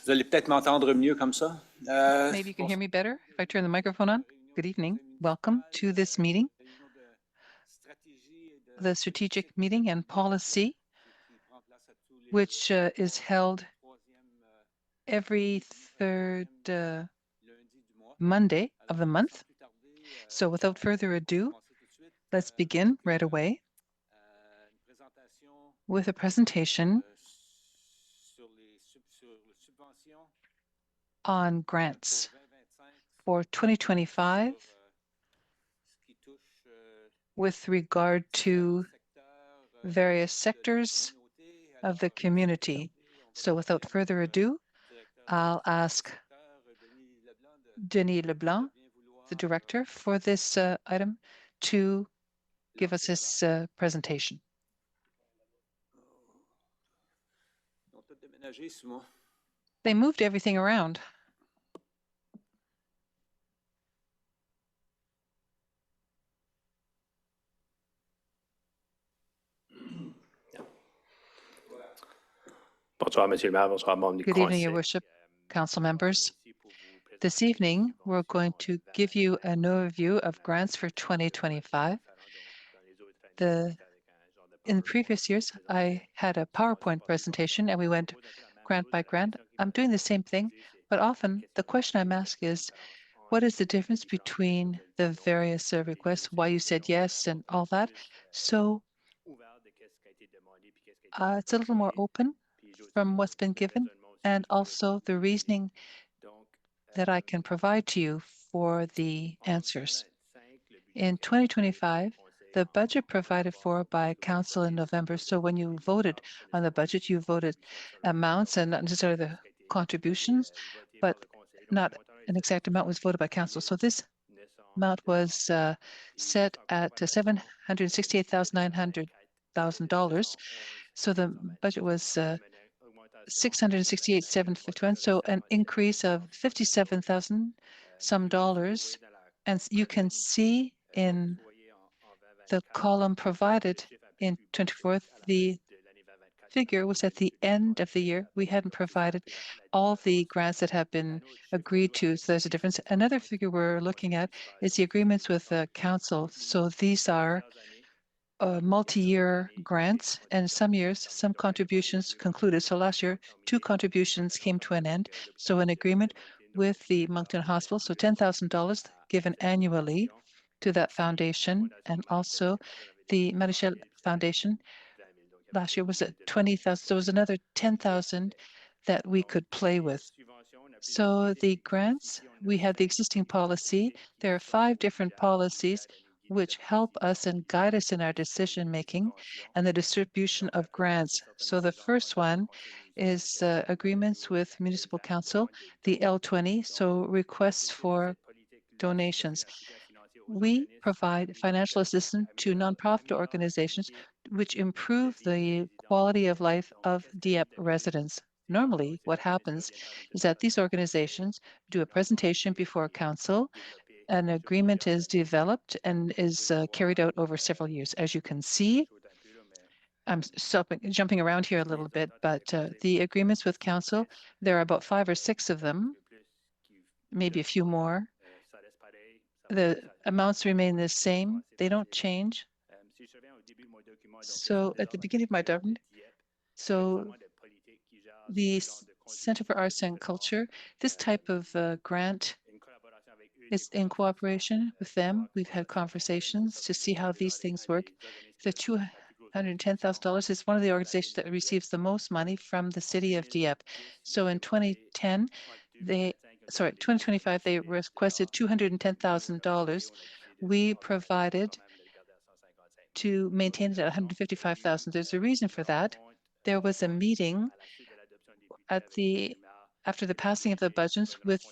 Vous allez peut-être m'entendre mieux comme ça. Maybe you can hear me better if I turn the microphone on. Good evening. Welcome to this meeting, the strategic meeting and policy, which is held every third Monday of the month. So without further ado, let's begin right away with a presentation on grants for 2025 with regard to various sectors of the community. So without further ado, I'll ask Denis Leblanc, the director for this item, to give us his presentation. They moved everything around. Good evening, Your Worship, Council members. This evening, we're going to give you an overview of grants for 2025. In previous years, I had a PowerPoint presentation and we went grant by grant. I'm doing the same thing, but often the question I'm asked is, what is the difference between the various requests, why you said yes and all that? So it's a little more open from what's been given and also the reasoning that I can provide to you for the answers. In 2025, the budget provided for by Council in November, so when you voted on the budget, you voted amounts and not necessarily the contributions, but not an exact amount was voted by Council. So this amount was set at $768,900,000. So the budget was $668,751. So an increase of 57,000 some dollars. And you can see in the column provided in 24th, the figure was at the end of the year. We hadn't provided all the grants that have been agreed to, so there's a difference. Another figure we're looking at is the agreements with the council. So these are multi-year grants, and some years, some contributions concluded. So last year, 2 contributions came to an end. So an agreement with the Moncton Hospital, so $10,000 given annually to that foundation, and also the Marichal Foundation. Last year was at 20,000, so it was another 10,000 that we could play with. So the grants, we have the existing policy. There are 5 different policies which help us and guide us in our decision making and the distribution of grants. So the first one is agreements with municipal council, the L20, so requests for donations. We provide financial assistance to nonprofit organizations which improve the quality of life of Dieppe residents. Normally, what happens is that these organizations do a presentation before council. An agreement is developed and is carried out over several years. As you can see, I'm jumping around here a little bit, but the agreements with council, there are about 5 or 6 of them, maybe a few more. The amounts remain the same. They don't change. So at the beginning of my document, so the Center for Arts and Culture, this type of grant is in cooperation with them. We've had conversations to see how these things work. The $210,000 is one of the organizations that receives the most money from the city of Dieppe. So in 2025, they requested $210,000. We provided to maintain it at 155,000. There's a reason for that. There was a meeting after the passing of the budgets with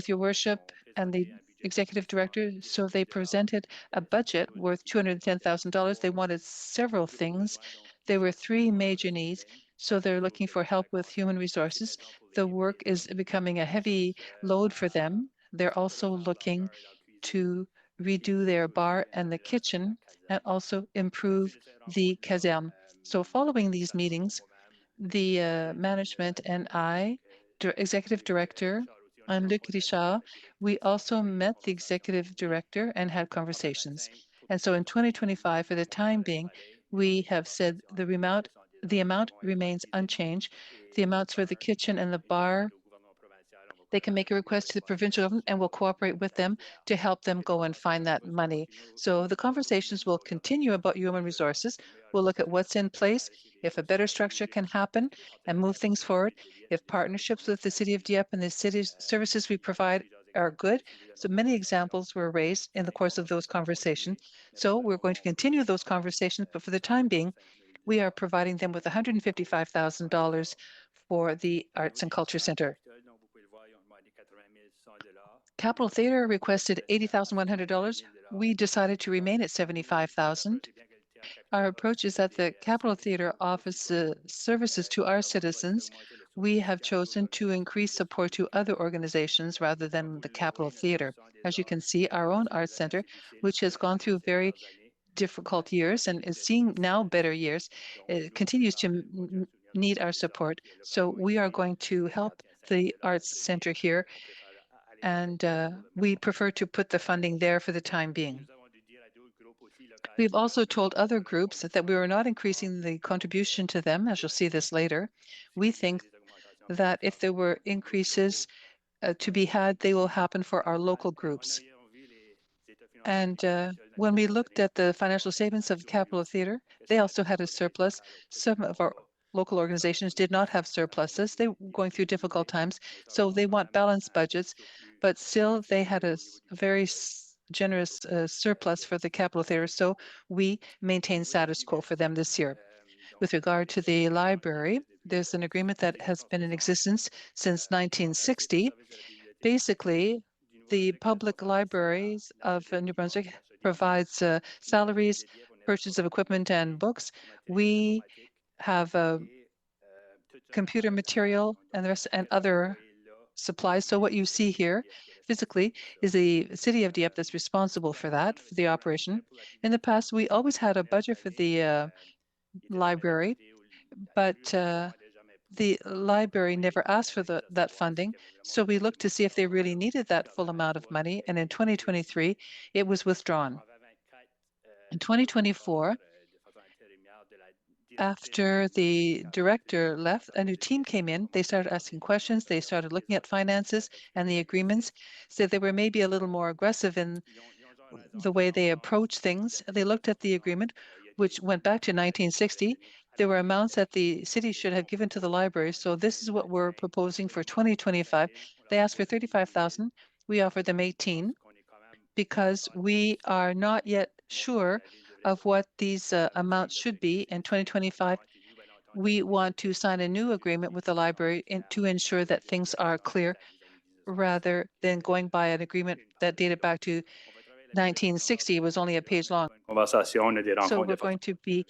your worship and the executive director. So they presented a budget worth $210,000. They wanted several things. There were 3 major needs. So they're looking for help with human resources. The work is becoming a heavy load for them. They're also looking to redo their bar and the kitchen and also improve the caserne. So following these meetings, the management and I, executive director, and Luc Richard, we also met the executive director and had conversations. And so in 2025, for the time being, we have said the amount remains unchanged. The amounts for the kitchen and the bar, they can make a request to the provincial government and we'll cooperate with them to help them go and find that money. So the conversations will continue about human resources. We'll look at what's in place, if a better structure can happen and move things forward, if partnerships with the City of Dieppe and the city's services we provide are good. So many examples were raised in the course of those conversations. So we're going to continue those conversations, but for the time being, we are providing them with $155,000 for the Arts and Culture Center. Capitol Theatre requested $80,100. We decided to remain at $75,000. Our approach is that the Capitol Theatre offers services to our citizens. We have chosen to increase support to other organizations rather than the Capitol Theatre. As you can see, our own arts center, which has gone through very difficult years and is seeing now better years, it continues to need our support. So we are going to help the arts center here, and we prefer to put the funding there for the time being. We've also told other groups that we were not increasing the contribution to them, as you'll see this later. We think that if there were increases to be had, they will happen for our local groups. And when we looked at the financial statements of the Capitol Theatre, they also had a surplus. Some of our local organizations did not have surpluses. They were going through difficult times, so they want balanced budgets, but still they had a very generous surplus for the Capitol Theatre, so we maintain status quo for them this year. With regard to the library, there's an agreement that has been in existence since 1960. Basically, the public libraries of New Brunswick provides salaries, purchase of equipment and books. We have computer material and the rest and other supplies. So what you see here physically is the city of Dieppe that's responsible for that, for the operation. In the past, we always had a budget for the library, but the library never asked for that funding. So we looked to see if they really needed that full amount of money. And in 2023, it was withdrawn. In 2024, after the director left, a new team came in. They started asking questions. They started looking at finances and the agreements. So they were maybe a little more aggressive in the way they approach things. They looked at the agreement, which went back to 1960. There were amounts that the city should have given to the library. So this is what we're proposing for 2025. They asked for 35,000. We offered them 18 because we are not yet sure of what these amounts should be in 2025. We want to sign a new agreement with the library to ensure that things are clear rather than going by an agreement that dated back to 1960. It was only a page long. So we're going to be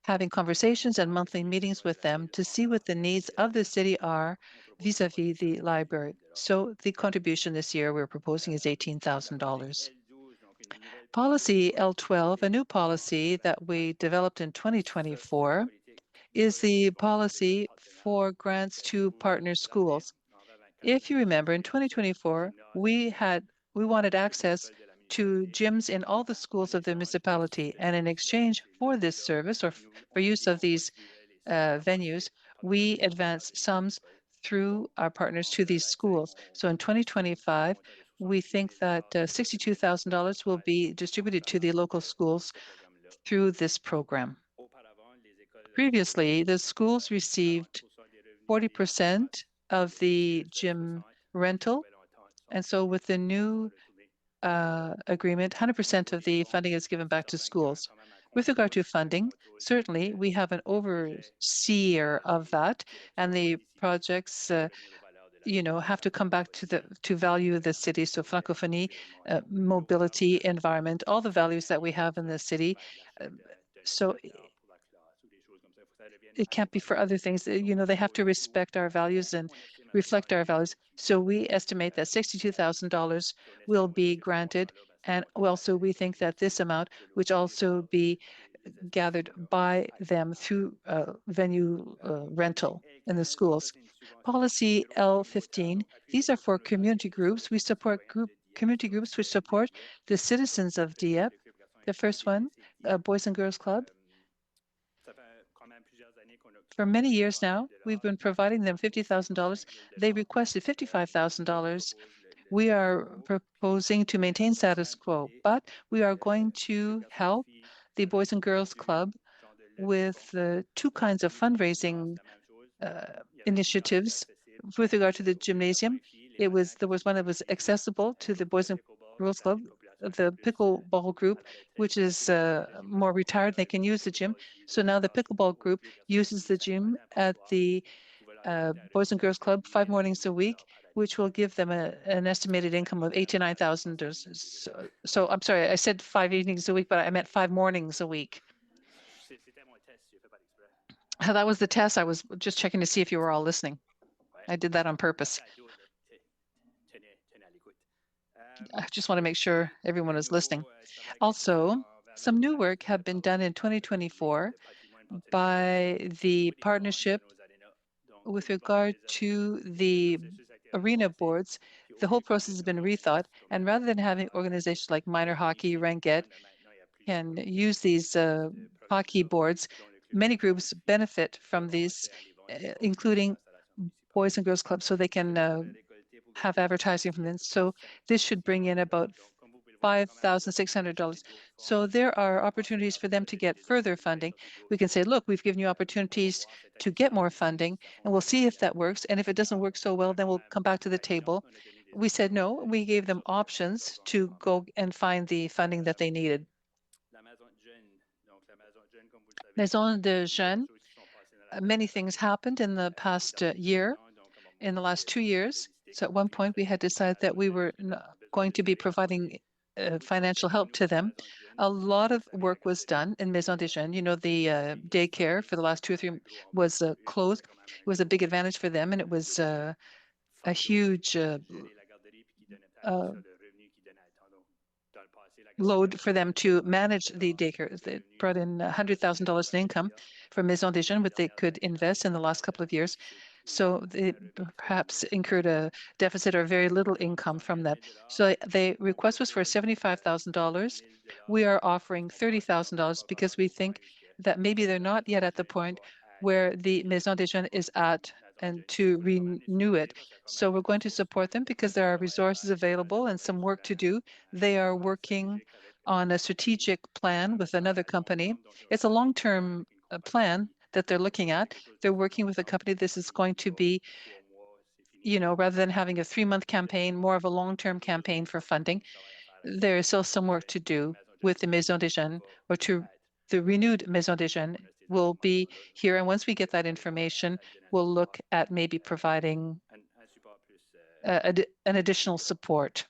having conversations and monthly meetings with them to see what the needs of the city are vis-a-vis the library. So the contribution this year we're proposing is $18,000. Policy L12, a new policy that we developed in 2024, is the policy for grants to partner schools. If you remember, in 2024, we wanted access to gyms in all the schools of the municipality, and in exchange for this service or for use of these venues, we advanced sums through our partners to these schools. So in 2025, we think that $62,000 will be distributed to the local schools through this program. Previously, the schools received 40% of the gym rental. And so with the new agreement, 100% of the funding is given back to schools. With regard to funding, certainly we have an overseer of that, and the projects have to come back to value the city. So francophonie, mobility, environment, all the values that we have in the city. So it can't be for other things. They have to respect our values and reflect our values. So we estimate that $62,000 will be granted. And also we think that this amount, which also be gathered by them through venue rental in the schools. Policy L15, these are for community groups. We support community groups which support the citizens of Dieppe. The first one, Boys and Girls Club. For many years now, we've been providing them $50,000. They requested $55,000. We are proposing to maintain status quo, but we are going to help the Boys and Girls Club with two kinds of fundraising initiatives with regard to the gymnasium. There was one that was accessible to the Boys and Girls Club, the pickleball group, which is more retired. They can use the gym. So now the pickleball group uses the gym at the Boys and Girls Club 5 mornings a week, which will give them an estimated income of $8,000 to $9,000. So I'm sorry, I said 5 evenings a week, but I meant 5 mornings a week. That was the test. I was just checking to see if you were all listening. I did that on purpose. I just want to make sure everyone is listening. Also, some new work have been done in 2024 by the partnership with regard to the arena boards. The whole process has been rethought, and rather than having organizations like minor hockey, Ranget, can use these hockey boards, many groups benefit from these, including Boys and Girls Clubs, so they can have advertising from them. So this should bring in about $5,600. So there are opportunities for them to get further funding. We can say, look, we've given you opportunities to get more funding, and we'll see if that works. And if it doesn't work so well, then we'll come back to the table. We said no. We gave them options to go and find the funding that they needed. Maison de Jeunes, many things happened in the past year, in the last 2 years. So at one point, we had decided that we were going to be providing financial help to them. A lot of work was done in Maison des Jeunes. You know, the daycare for the last 2 or 3 was closed. It was a big advantage for them, and it was a huge load for them to manage the daycare. They brought in $100,000 in income from Maison des Jeunes, what they could invest in the last couple of years. So they perhaps incurred a deficit or very little income from that. So the request was for $75,000. We are offering $30,000 because we think that maybe they're not yet at the point where the Maison des Jeunes is at and to renew it. So we're going to support them because there are resources available and some work to do. They are working on a strategic plan with another company. It's a long-term plan that they're looking at. They're working with a company. This is going to be, you know, rather than having a 3-month campaign, more of a long-term campaign for funding. There is still some work to do with the Maison des Jeunes, or to the renewed Maison des Jeunes will be here. And once we get that information, we'll look at maybe providing an additional support.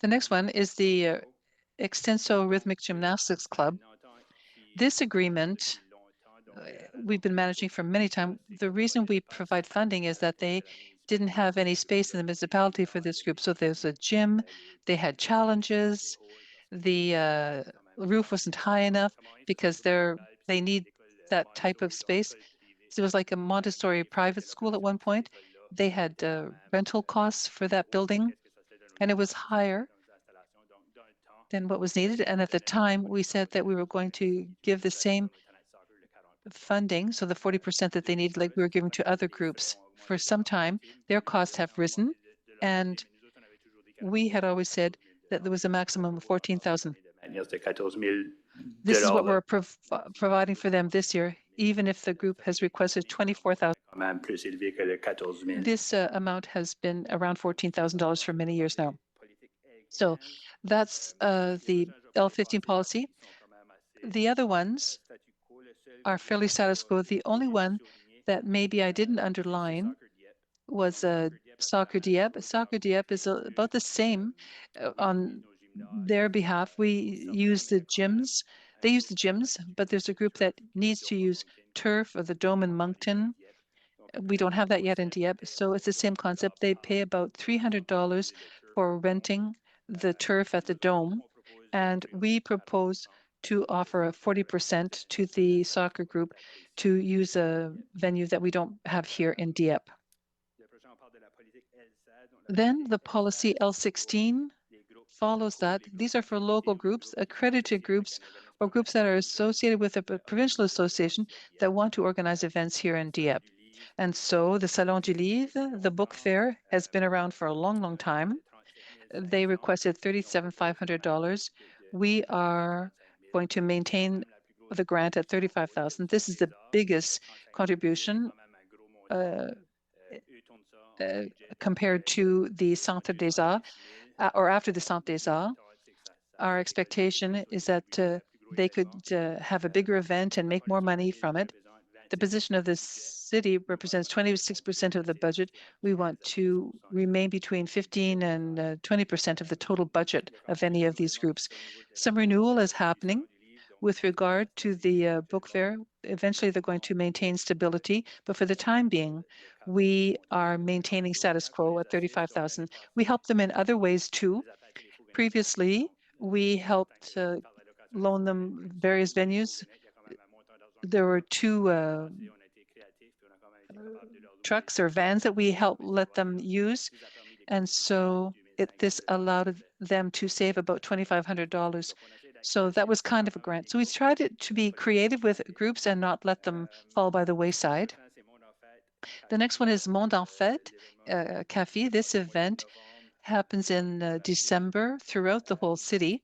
The next one is the Extenso Rhythmic Gymnastics Club. This agreement we've been managing for many time. The reason we provide funding is that they didn't have any space in the municipality for this group. So there's a gym, they had challenges, the roof wasn't high enough because they need that type of space. So it was like a Montessori private school at one point. They had rental costs for that building, and it was higher than what was needed. And at the time, we said that we were going to give the same funding, so the 40% that they needed, like we were giving to other groups. For some time, their costs have risen, and we had always said that there was a maximum of 14,000. This is what we're providing for them this year, even if the group has requested 24,000. This amount has been around $14,000 for many years now. So that's the L15 policy. The other ones are fairly status quo. The only one that maybe I didn't underline was Soccer Dieppe. Soccer Dieppe is about the same on their behalf. We use the gyms. They use the gyms, but there's a group that needs to use turf or the dome in Moncton. We don't have that yet in Dieppe, so it's the same concept. They pay about $300 for renting the turf at the dome, And we propose to offer a 40% to the soccer group to use a venue that we don't have here in Dieppe. Then the policy L16 follows that. These are for local groups, accredited groups, or groups that are associated with a provincial association that want to organize events here in Dieppe. And so the Salon du Livre, the book fair, has been around for a long, long time. They requested $37,500. We are going to maintain the grant at 35,000. This is the biggest contribution uh, compared to the Centre des Arts, or after the Centre des Arts. Our expectation is that they could have a bigger event and make more money from it. The position of the city represents 26% of the budget. We want to remain between 15 and 20% of the total budget of any of these groups. Some renewal is happening with regard to the book fair. Eventually, they're going to maintain stability, but for the time being, we are maintaining status quo at 35,000. We help them in other ways too. Previously, we helped loan them various venues. There were two trucks or vans that we helped let them use. And so this allowed them to save about $2,500. So that was kind of a grant. So we tried to be creative with groups and not let them fall by the wayside. The next one is Monde en Fête Café. This event happens in December throughout the whole city.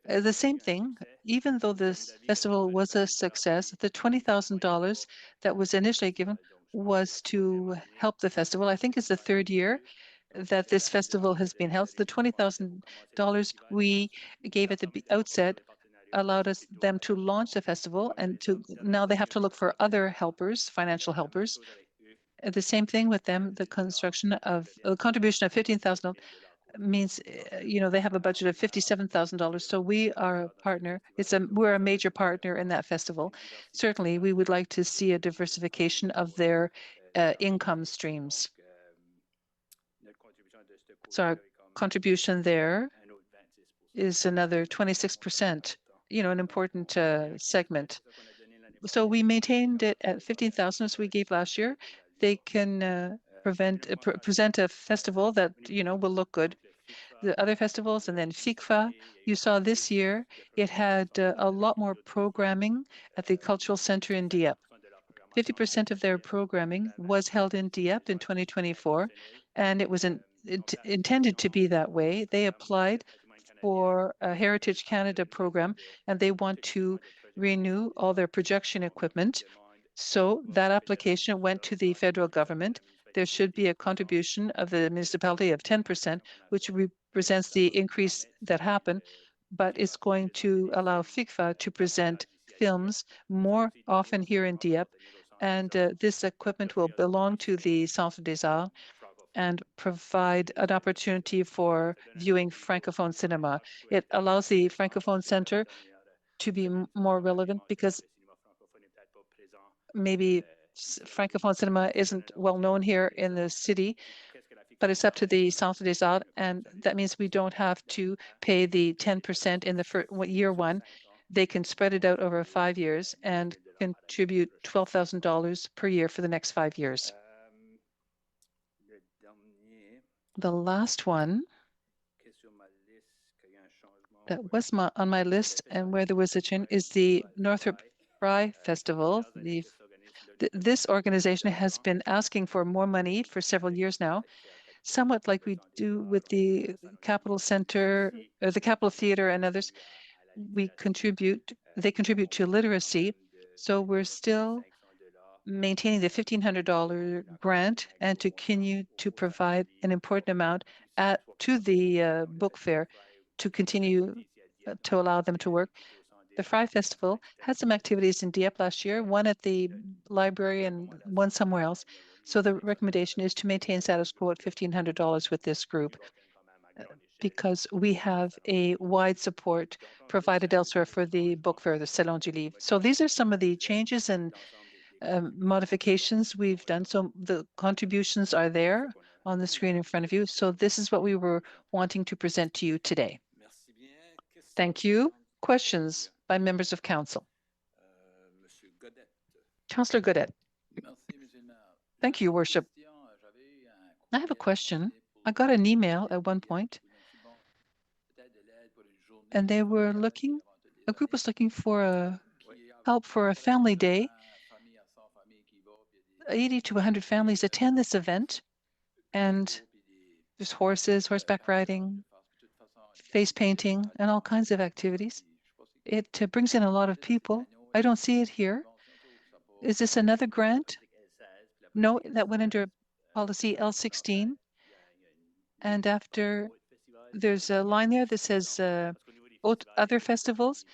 The same thing, even though this festival was a success, the $20,000 that was initially given was to help the festival. I think it's the third year that this festival has been held. The $20,000 we gave at the outset allowed them to launch the festival, and now they have to look for other helpers, financial helpers. The same thing with them, the construction of a contribution of $15,000 means, they have a budget of $57,000. So we are a partner. We're a major partner in that festival. Certainly, we would like to see a diversification of their income streams. So our contribution there is another 26%, an important segment. So we maintained it at 15,000 as we gave last year. They can present a festival that, will look good. The other festivals, and then FICFA, you saw this year, it had a lot more programming at the Cultural Center in Dieppe. 50% of their programming was held in Dieppe in 2024, and it was intended to be that way. They applied for a Heritage Canada program, and they want to renew all their projection equipment. So that application went to the federal government. There should be a contribution of the municipality of 10%, which represents the increase that happened, but it's going to allow FICFA to present films more often here in Dieppe. And this equipment will belong to the Centre des Arts and provide an opportunity for viewing Francophone cinema. It allows the Francophone Center to be more relevant because maybe Francophone cinema isn't well known here in the city, but it's up to the Centre des Arts, and that means we don't have to pay the 10% in the year one. They can spread it out over 5 years and contribute $12,000 per year for the next 5 years. The last one that was on my list and where there was a change is the Northrop Fry Festival. This organization has been asking for more money for several years now, somewhat like we do with the Capitol Center, or the Capitol Theater and others. They contribute to literacy. So we're still maintaining the $1,500 grant and to continue to provide an important amount to the book fair to continue to allow them to work. The Fry Festival had some activities in Dieppe last year, one at the library and one somewhere else. So the recommendation is to maintain status quo at $1,500 with this group because we have a wide support provided elsewhere for the book fair, the Salon du Livre. So these are some of the changes and modifications we've done. So the contributions are there on the screen in front of you. So this is what we were wanting to present to you today. Thank you. Questions by members of council? Councillor Godet. Thank you, Your Worship. I have a question. I got an email at one point, and they were looking, a group was looking for help for a family day. 80 to 100 families attend this event, and there's horses, horseback riding, face painting, and all kinds of activities. It brings in a lot of people. I don't see it here. Is this another grant? No, that went under policy L16. And after there's a line there that says other festivals,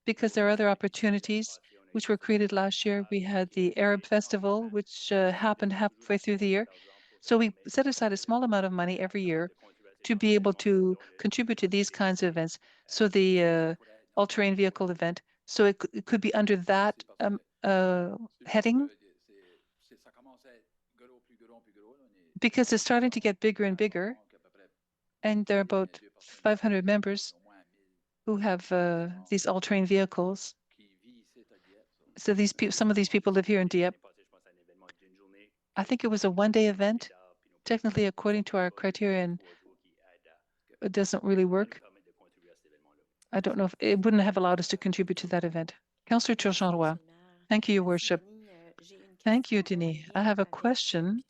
because there are other opportunities which were created last year. We had the Arab Festival, which happened halfway through the year. So we set aside a small amount of money every year to be able to contribute to these kinds of events. So the all-terrain vehicle event, so it could be under that heading, because it's starting to get bigger and bigger, and there are about 500 members who have these all-terrain vehicles. So these people, some of these people live here in Dieppe. I think it was a one-day event. Technically, according to our criterion, it doesn't really work. I don't know if it wouldn't have allowed us to contribute to that event. Councillor Turgeon-Roy. Thank you, Your Worship. Thank you, Denis. I have a question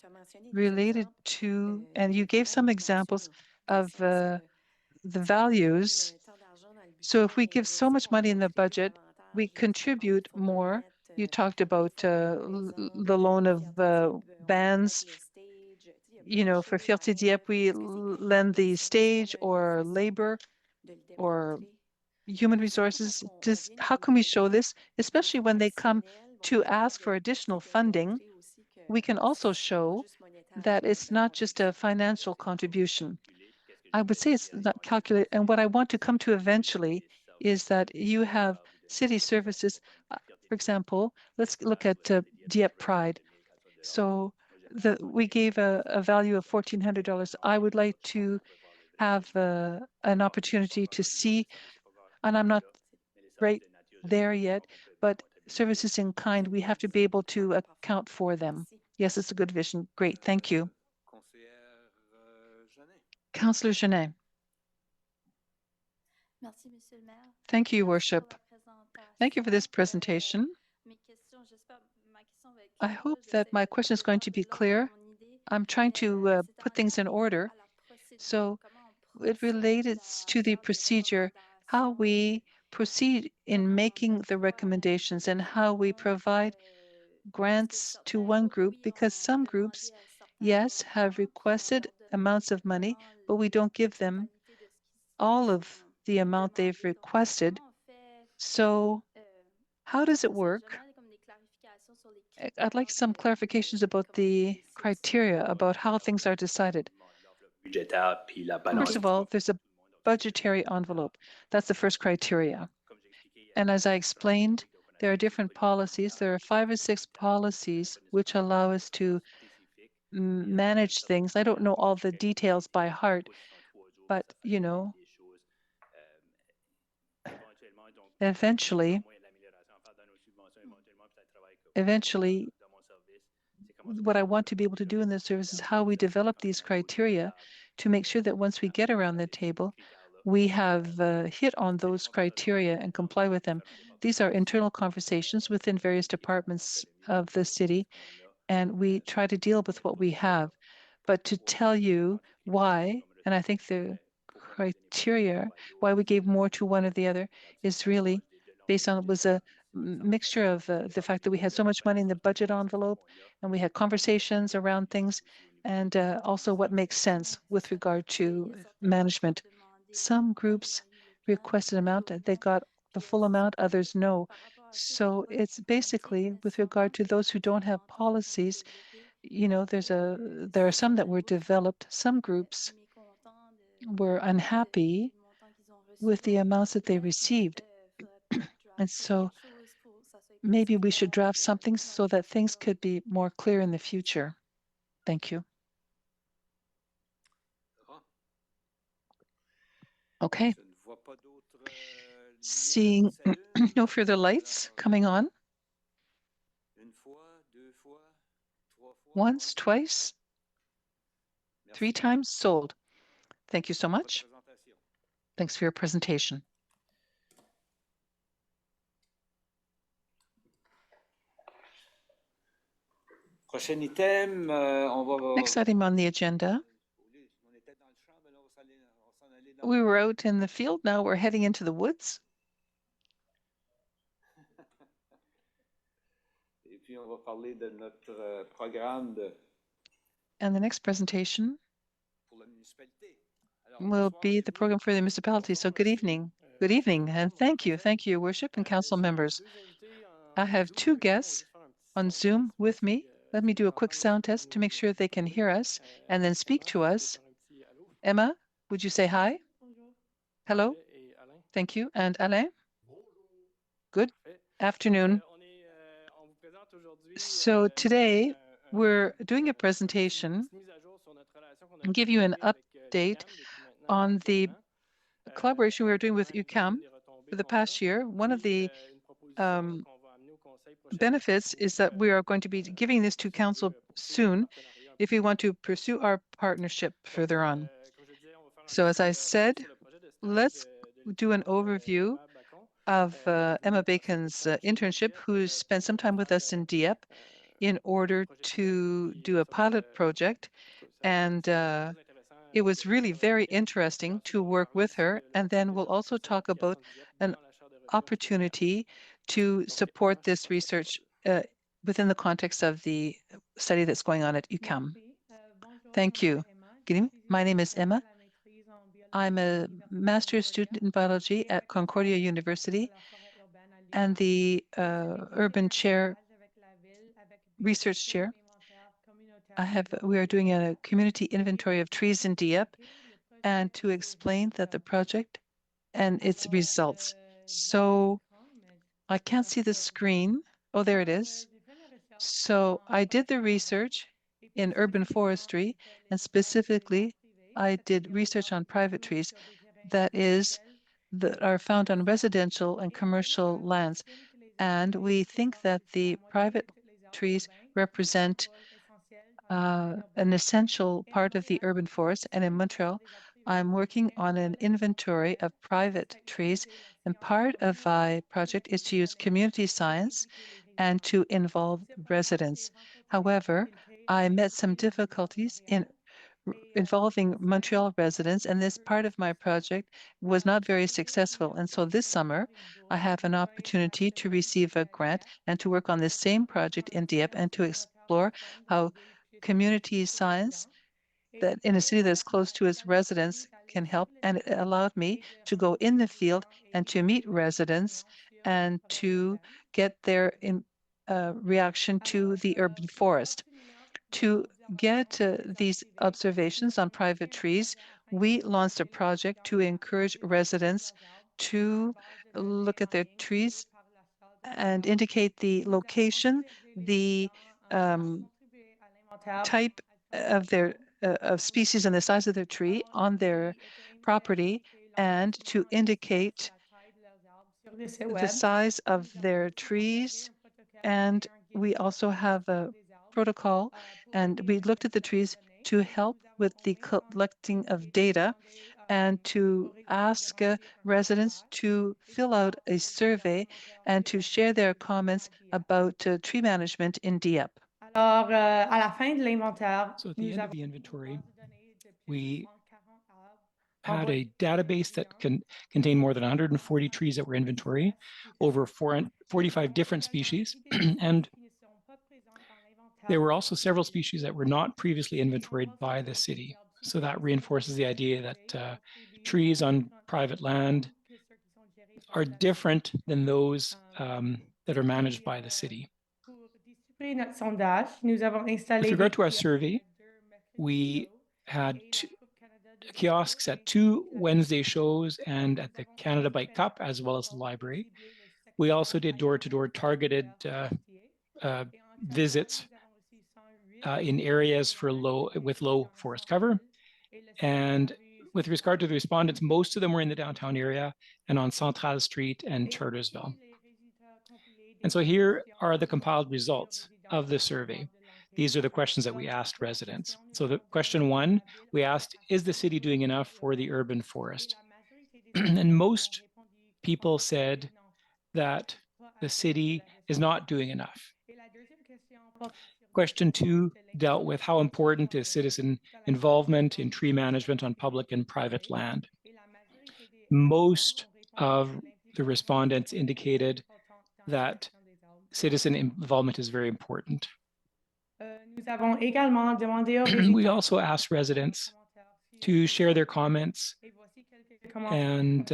related to, and you gave some examples of the values. So if we give so much money in the budget, we contribute more. You talked about the loan of bands, for Fierté Dieppe, we lend the stage or labor or human resources. How can we show this, especially when they come to ask for additional funding? We can also show that it's not just a financial contribution. I would say it's not calculated. And what I want to come to eventually is that you have city services. For example, let's look at Dieppe Pride. So we gave a value of $1,400. I would like to have an opportunity to see, and I'm not right there yet, but services in kind, we have to be able to account for them. Yes, it's a good vision. Great, thank you. Councillor Genet. Thank you, Your Worship. Thank you for this presentation. I hope that my question is going to be clear. I'm trying to put things in order. So it relates to the procedure, how we proceed in making the recommendations and how we provide grants to one group, because some groups, yes, have requested amounts of money, but we don't give them all of the amount they've requested. So how does it work? I'd like some clarifications about the criteria, about how things are decided. First of all, there's a budgetary envelope. That's the first criteria. And as I explained, there are different policies. There are 5 or 6 policies which allow us to manage things. I don't know all the details by heart, but eventually, what I want to be able to do in this service is how we develop these criteria to make sure that once we get around the table, we have hit on those criteria and comply with them. These are internal conversations within various departments of the city, and we try to deal with what we have. But to tell you why, and I think the criteria, why we gave more to one or the other, is really based on, it was a mixture of the fact that we had so much money in the budget envelope, and we had conversations around things, and also what makes sense with regard to management. Some groups requested amount, they got the full amount, others no. So it's basically with regard to those who don't have policies, there are some that were developed. Some groups were unhappy with the amounts that they received. And so maybe we should draft something so that things could be more clear in the future. Thank you. Okay. Seeing no further lights coming on. Once, twice, 3 times sold. Thank you so much. Thanks for your presentation. Next item on the agenda. We were out in the field, now we're heading into the woods. And the next presentation will be the program for the municipality. So good evening. Good evening, and thank you, Your Worship and council members. I have 2 guests on Zoom with me. Let me do a quick sound test to make sure they can hear us and then speak to us. Emma, would you say hi? Hello? Thank you. And Alain? Good afternoon. So today we're doing a presentation and give you an update on the collaboration we were doing with UQAM for the past year. One of the benefits is that we are going to be giving this to council soon if we want to pursue our partnership further on. So as I said, let's do an overview of Emma Bacon's internship, who's spent some time with us in Dieppe in order to do a pilot project. And it was really very interesting to work with her. And then we'll also talk about an opportunity to support this research within the context of the study that's going on at UQAM. Thank you. Good evening. My name is Emma. I'm a master's student in biology at Concordia University and the urban chair, research chair. We are doing a community inventory of trees in Dieppe, and to explain that the project and its results. So I can't see the screen. Oh, there it is. So I did the research in urban forestry, and specifically, I did research on private trees that are found on residential and commercial lands. And we think that the private trees represent an essential part of the urban forest. And in Montreal, I'm working on an inventory of private trees. And part of my project is to use community science and to involve residents. However, I met some difficulties in involving Montreal residents, and this part of my project was not very successful. And so this summer, I have an opportunity to receive a grant and to work on the same project in Dieppe and to explore how community science that in a city that's close to its residents can help. And it allowed me to go in the field and to meet residents and to get their reaction to the urban forest. To get these observations on private trees, we launched a project to encourage residents to look at their trees and indicate the location, the type of their of species and the size of their tree on their property, and to indicate the size of their trees. And we also have a protocol, and we looked at the trees to help with the collecting of data and to ask residents to fill out a survey and to share their comments about tree management in Dieppe. Alors, à la fin de l'inventaire, So at the end of the inventory, we had a database that contained more than 140 trees that were inventory, over 45 different species, and there were also several species that were not previously inventoried by the city. So that reinforces the idea that trees on private land are different than those that are managed by the city. With regard to our survey, we had kiosks at 2 Wednesday shows and at the Canada Bike Cup, as well as the library. We also did door-to-door targeted visits in areas with low forest cover. And with regard to the respondents, most of them were in the downtown area and on Centrale Street and Chartersville. And so here are the compiled results of the survey. These are the questions that we asked residents. So the question 1, we asked, is the city doing enough for the urban forest? And most people said that the city is not doing enough. Question 2 dealt with how important is citizen involvement in tree management on public and private land. Most of the respondents indicated that citizen involvement is very important. We also asked residents to share their comments, and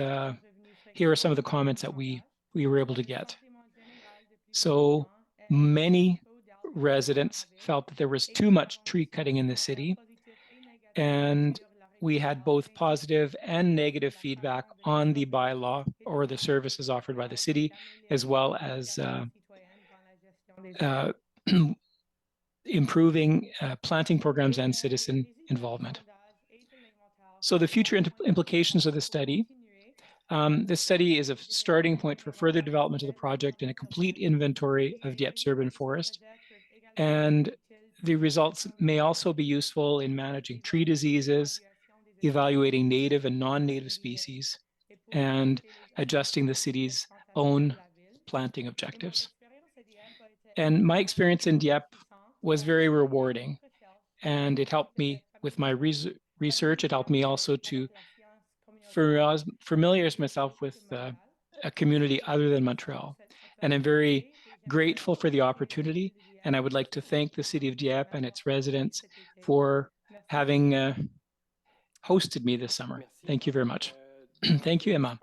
here are some of the comments that we were able to get. So many residents felt that there was too much tree cutting in the city, and we had both positive and negative feedback on the bylaw or the services offered by the city, as well as improving planting programs and citizen involvement. So the future implications of the study. This study is a starting point for further development of the project and a complete inventory of Dieppe's urban forest. And the results may also be useful in managing tree diseases, evaluating native and non-native species, and adjusting the city's own planting objectives. And my experience in Dieppe was very rewarding, and it helped me with my research. It helped me also to familiarize myself with a community other than Montreal. And I'm very grateful for the opportunity. And I would like to thank the City of Dieppe and its residents for having hosted me this summer. Thank you very much. Thank you, Emma.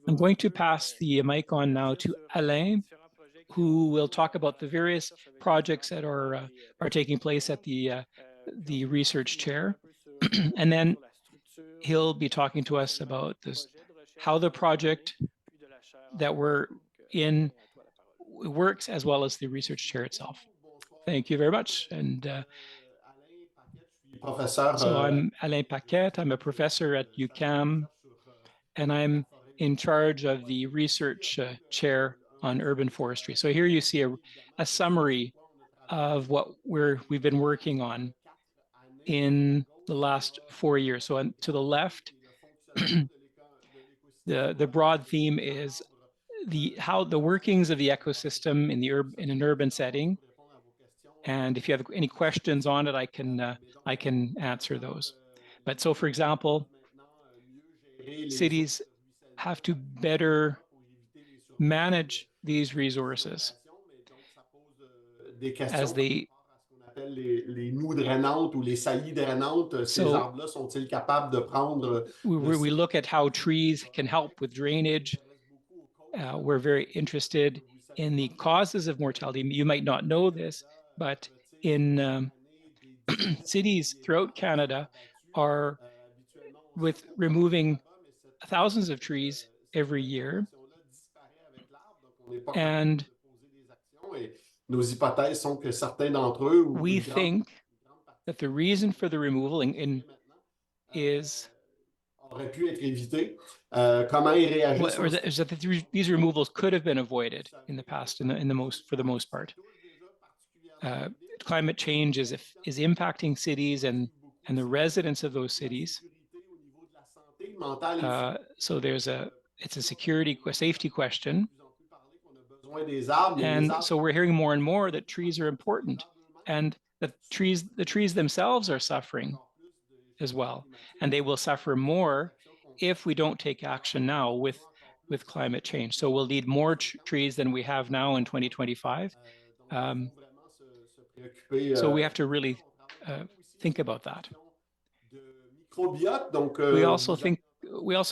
I'm going to pass the mic on now to Alain, who will talk about the various projects that are taking place at the research chair. And then he'll be talking to us about this, how the project that we're in works, as well as the research chair itself. Thank you very much. And so I'm Alain Paquette. I'm a professor at UQAM, and I'm in charge of the research chair on urban forestry. So here you see a summary of what we've been working on in the last 4 years. So to the left, the broad theme is how the workings of the ecosystem in an urban setting. And if you have any questions on it, I can answer those. But so, for example, cities have to better manage these resources as they les noues drainantes ou les saillies drainantes, ces arbres-là sont-ils capables de prendre? We look at how trees can help with drainage. We're very interested in the causes of mortality. You might not know this, but in cities throughout Canada are with removing thousands of trees every year. And we think that the reason for the removal is that these removals could have been avoided in the past, for the most part. Climate change is impacting cities and the residents of those cities. So it's a safety question. And so we're hearing more and more that trees are important, and that the trees themselves are suffering as well. And they will suffer more if we don't take action now with climate change. So we'll need more trees than we have now in 2025. So we have to really think about that. We also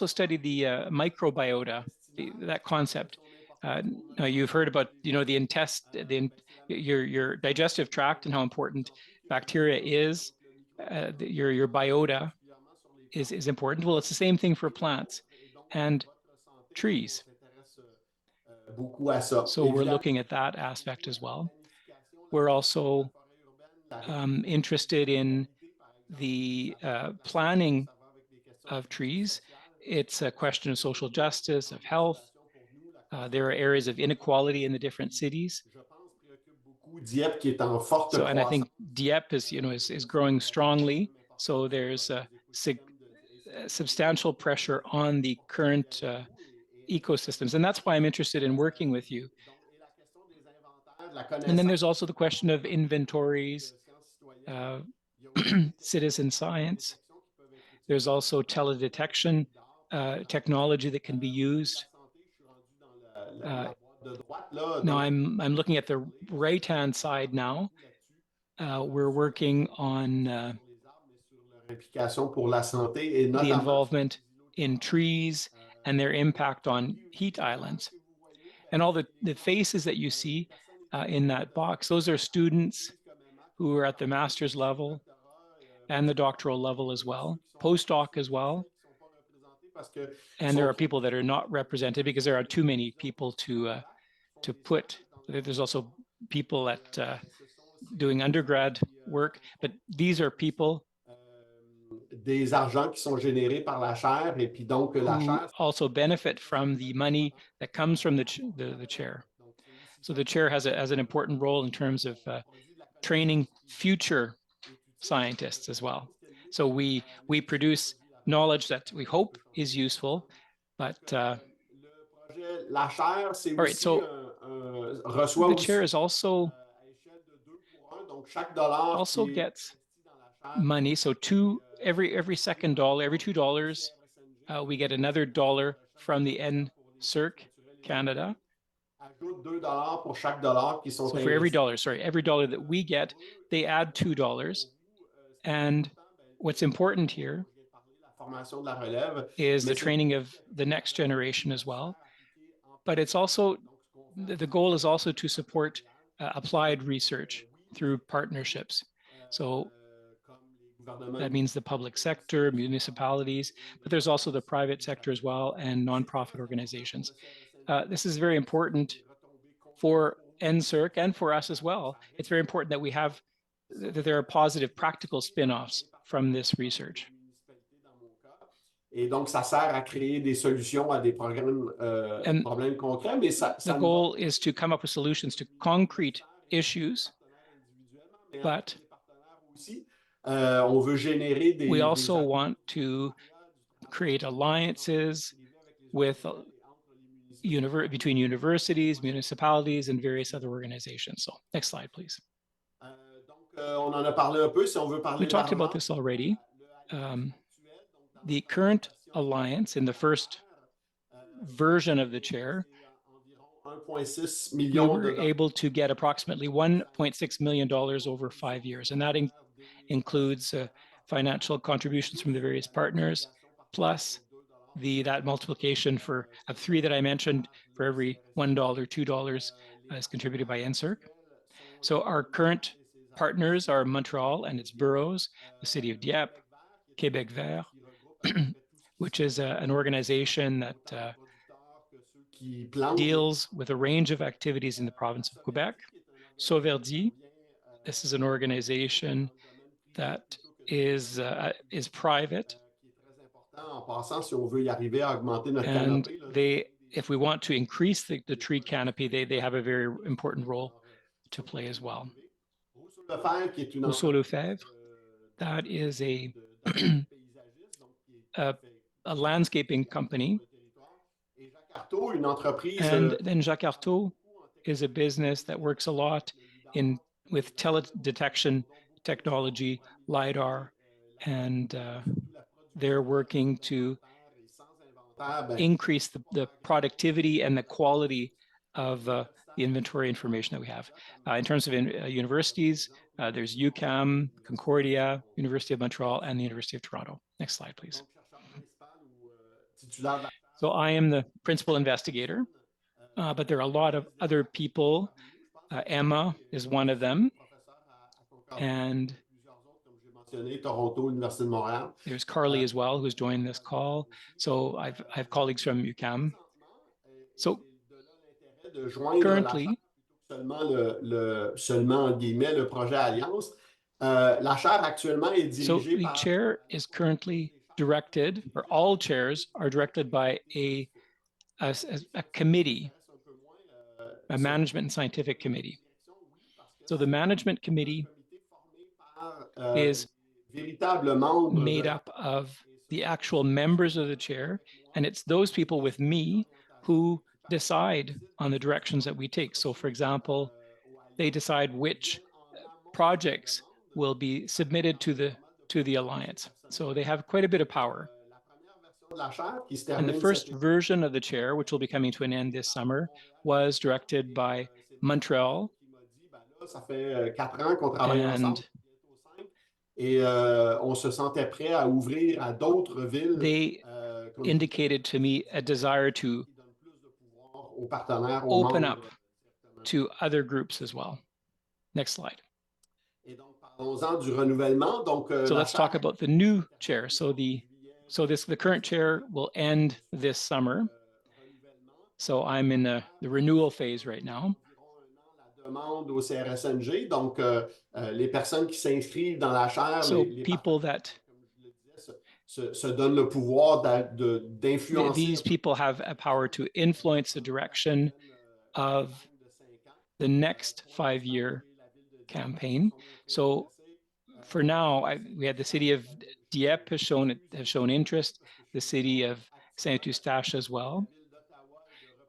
studied the microbiota, that concept. Now you've heard about your digestive tract and how important bacteria is. Your biota is important. Well, it's the same thing for plants and trees. So we're looking at that aspect as well. We're also interested in the planning of trees. It's a question of social justice, of health. There are areas of inequality in the different cities. So, and I think Dieppe is growing strongly. So there's a substantial pressure on the current ecosystems. And that's why I'm interested in working with you. And then there's also the question of inventories, citizen science. There's also teledetection technology that can be used. Now I'm looking at the right-hand side now. We're working on the involvement in trees and their impact on heat islands. And all the faces that you see in that box, those are students who are at the master's level and the doctoral level as well, postdoc as well. And there are people that are not represented because there are too many people to put. There's also people at doing undergrad work, but these are people des argents qui sont générés par la chaire, et puis donc la who chaire also benefit from the money that comes from the chair. So the chair has an important role in terms of training future scientists as well. So we produce knowledge that we hope is useful, but la chaire, c'est all right, so reçoit the chair is also qui est gets money. So every second dollar, every $2, we get another dollar from the NSERC Canada. ajoute $2 pour chaque dollar qui sont So for every dollar that we get, they add $2. And what's important here is the training of the next generation as well. But it's also, the goal is also to support applied research through partnerships. So that means the public sector, municipalities, but there's also the private sector as well and nonprofit organizations. This is very important for NSERC and for us as well. It's very important that there are positive practical spin-offs from this research. Et donc, ça sert à créer des solutions à des problèmes concrets, mais the goal is to come up with solutions to concrete issues, but on veut générer we also want to create alliances with between universities, municipalities, and various other organizations. So next slide, please. On en a parlé un peu, si on veut parler we talked about this already. The current alliance in the first version of the chair, we were able to get approximately $1.6 million over 5 years, and that includes financial contributions from the various partners, plus that multiplication of 3 that I mentioned. For every $1, $2 is contributed by NSERC. So our current partners are Montreal and its boroughs, the city of Dieppe, Québec Vert, which is an organization that deals with a range of activities in the province of Quebec. Sauverdi, this is an organization that is private, and if we want to increase the tree canopy, they have a very important role to play as well. Rousseau-Lefebvre, that is a landscaping company. And then Jacques Artaud is a business that works a lot with teledetection technology, LiDAR, and they're working to increase the productivity and the quality of the inventory information that we have. In terms of universities, there's UQAM, Concordia, University of Montreal, and the University of Toronto. Next slide, please. So I am the principal investigator, but there are a lot of other people. Emma is one of them. And there's Carly as well, who's joined this call. So I have colleagues from UQAM. So currently, seulement le projet Alliance, La chaire actuellement est So dirigée the par chair is currently directed, or all chairs are directed by a committee, a management and scientific committee. So the management committee is made up of the actual members of the chair, and it's those people with me who decide on the directions that we take. So for example, they decide which projects will be submitted to the alliance. So they have quite a bit of power. And the first version of the chair, which will be coming to an end this summer, was directed by Montreal. And on se sentait prêt à ouvrir à d'autres villes. They indicated to me a desire to aux open membres. up to other groups as well. Next slide. Et donc, parlons-en du renouvellement. Donc, So let's talk about the new chair. So the current chair will end this summer. So I'm in the renewal phase right now. Demande au CRSNG, donc les personnes qui s'inscrivent dans la chaire, so people that se donnent le pouvoir d'influencer. These people have a power to influence the direction of the next 5-year campaign. So for now, we had the city of Dieppe has shown interest, the city of Saint-Eustache as well.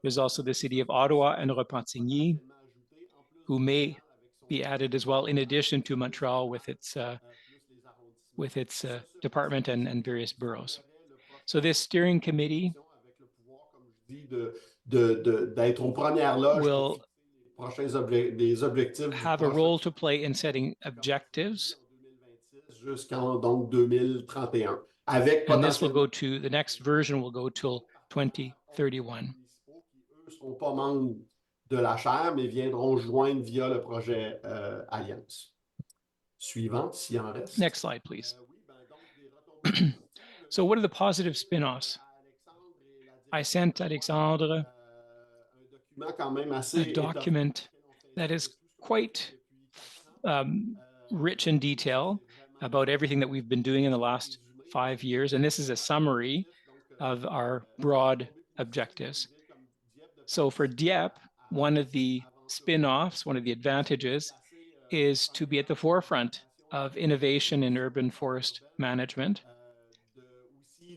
There's also the city of Ottawa and Repentigny, who may be added as well, in addition to Montreal with its department and various boroughs. So this steering committee will have a role to play in setting objectives. And this will go to, the next version will go till 2031. Sont pas membres de la chaire, mais viendront joindre via le projet Alliance. Suivant, s'il en reste. Next slide, please. So what are the positive spin-offs? I sent Alexandre a document that is quite rich in detail about everything that we've been doing in the last 5 years. And this is a summary of our broad objectives. So for Dieppe, one of the spin-offs, one of the advantages is to be at the forefront of innovation in urban forest management.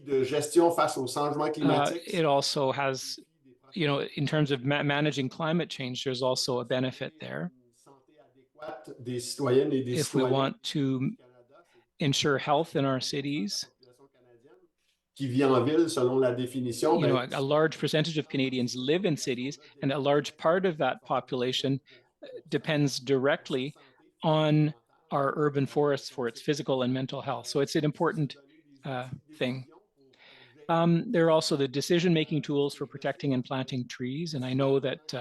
It also has, you know, in terms of managing climate change, there's also a benefit there. If we want to ensure health in our cities, you know, a large percentage of Canadians live in cities, and a large part of that population depends directly on our urban forests for its physical and mental health. So it's an important thing. There are also the decision-making tools for protecting and planting trees. And I know that,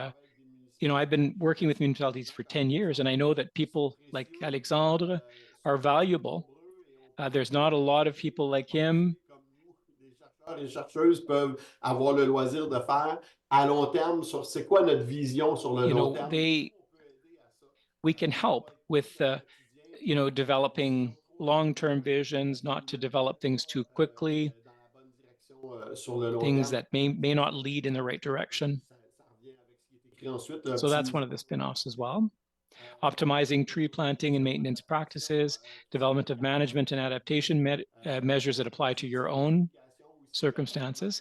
you know, I've been working with municipalities for 10 years, and I know that people like Alexandre are valuable. There's not a lot of people like him. Les chercheuses peuvent avoir le loisir de faire à long terme sur c'est quoi notre vision sur le long terme. We can help with, you know, developing long-term visions, not to develop things too quickly, things that may not lead in the right direction. So that's one of the spin-offs as well. Optimizing tree planting and maintenance practices, development of management and adaptation measures that apply to your own circumstances.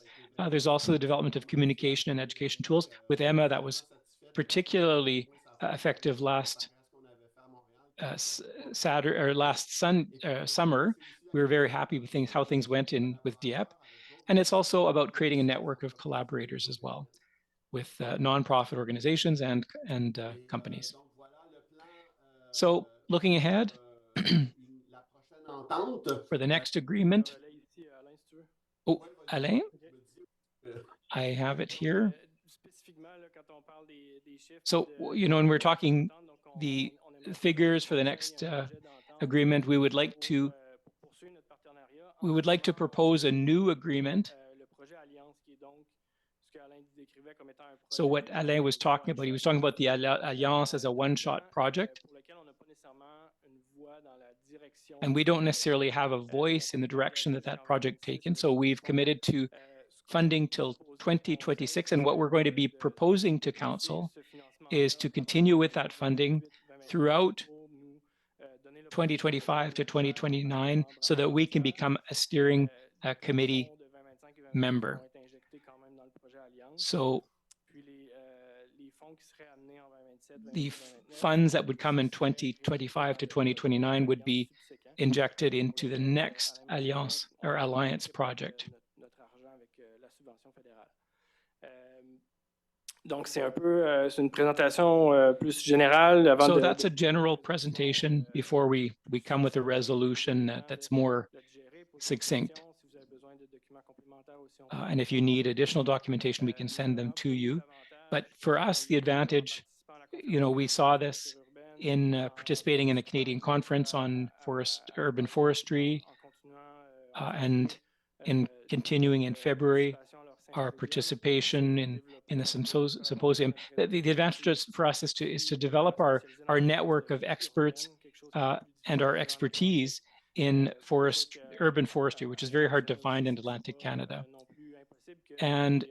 There's also the development of communication and education tools. With Emma, that was particularly effective last summer. We were very happy with how things went with Dieppe. And it's also about creating a network of collaborators as well with nonprofit organizations and companies. So looking ahead for the next agreement. Oh, Alain, I have it here. So, you know, when we're talking the figures for the next agreement, we would like to propose a new agreement. So what Alain was talking about, he was talking about the Alliance as a one-shot project. and we don't necessarily have a voice in the direction that that project taken. So we've committed to funding till 2026. And what we're going to be proposing to council is to continue with that funding throughout 2025 to 2029 so that we can become a steering committee member. So the funds that would come in 2025 to 2029 would be injected into the next Alliance or Alliance project. Donc, c'est une présentation plus générale avant So that's a general presentation before we come with a resolution that's more succinct. And if you need additional documentation, we can send them to you. But for us, the advantage, we saw this in participating in the Canadian Conference on urban forestry, and in continuing in February, our participation in the symposium. The advantage for us is to develop our network of experts and our expertise in urban forestry, which is very hard to find in Atlantic Canada. And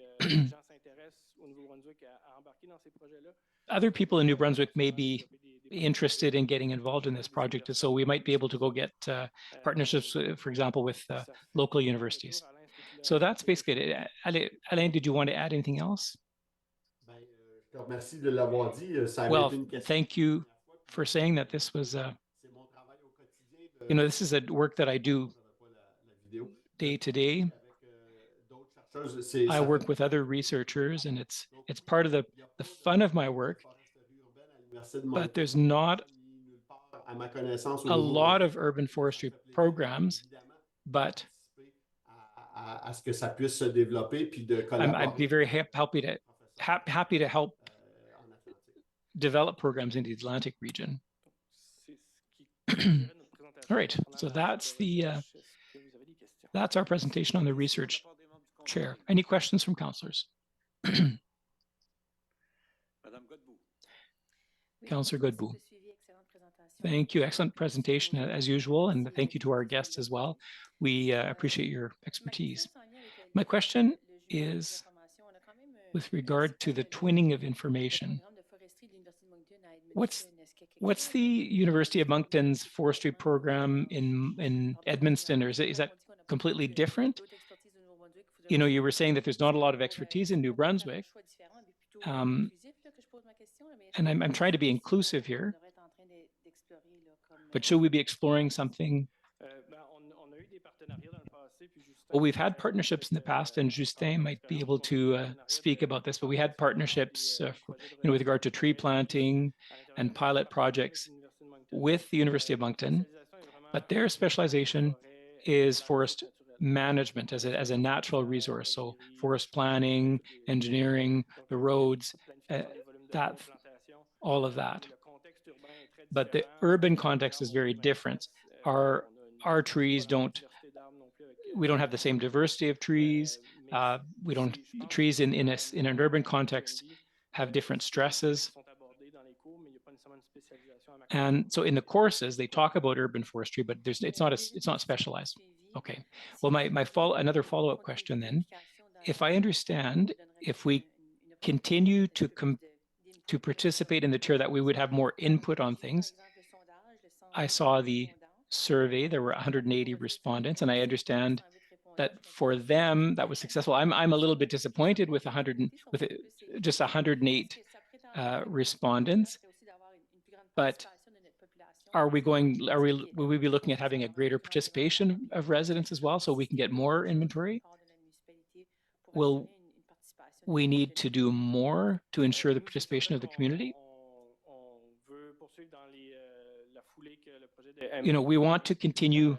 other people in New Brunswick may be interested in getting involved in this project. So we might be able to go get partnerships, for example, with local universities. So that's basically it. Alain, did you want to add anything else? Well, thank you for saying that. This was, this is a work that I do day to day. I work with other researchers, and it's part of the fun of my work. But there's not a lot of urban forestry programs, but I'd be very happy to help develop programs in the Atlantic region. All right, so that's our presentation on the research chair. Any questions from councillors? Councillor Godbout. Thank you. Excellent presentation as usual, and thank you to our guests as well. We appreciate your expertise. My question is with regard to the twinning of information. What's the University of Moncton's forestry program in Edmundston, or is that completely different? You were saying that there's not a lot of expertise in New Brunswick. And I'm trying to be inclusive here, but should we be exploring something? Well, we've had partnerships in the past, and Justin might be able to speak about this, but we had partnerships with regard to tree planting and pilot projects with the University of Moncton, but their specialization is forest management as a natural resource. So forest planning, engineering, the roads, all of that. But the urban context is very different. Our trees we don't have the same diversity of trees. Trees in an urban context have different stresses. And so in the courses, they talk about urban forestry, but it's not specialized. Okay. Well, another follow-up question then. If I understand, if we continue to participate in the chair, that we would have more input on things. I saw the survey, there were 180 respondents, and I understand that for them that was successful. I'm a little bit disappointed with just 108 respondents, but will we be looking at having a greater participation of residents as well, so we can get more inventory? Will we need to do more to ensure the participation of the community? We want to continue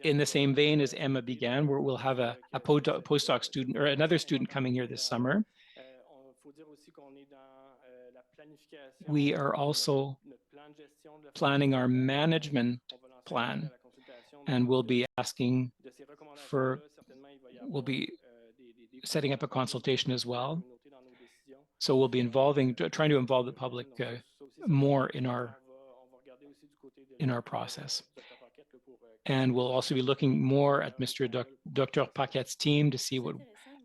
in the same vein as Emma began, where we'll have a postdoc student or another student coming here this summer. We are also planning our management plan, and we'll be setting up a consultation as well. So we'll be trying to involve the public more in our process. And we'll also be looking more at Dr. Paquette's team to see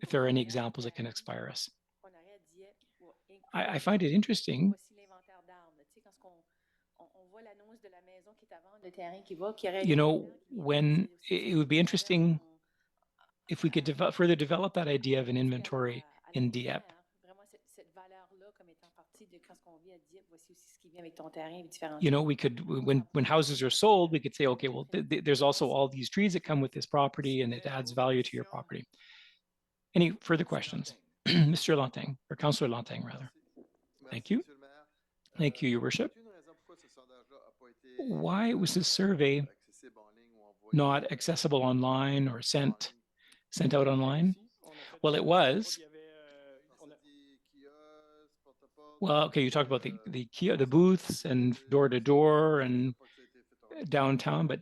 if there are any examples that can inspire us. I find it interesting. You know, when it would be interesting if we could further develop that idea of an inventory in Dieppe. You know, we could, when houses are sold, we could say, okay, well, there's also all these trees that come with this property and it adds value to your property. Any further questions? Mr. Lanting, or Councillor Lanting, rather. Thank you. Thank you, Your Worship. Why was this survey not accessible online or sent out online? Well, it was. Well, okay, you talked about the booths and door to door and downtown, but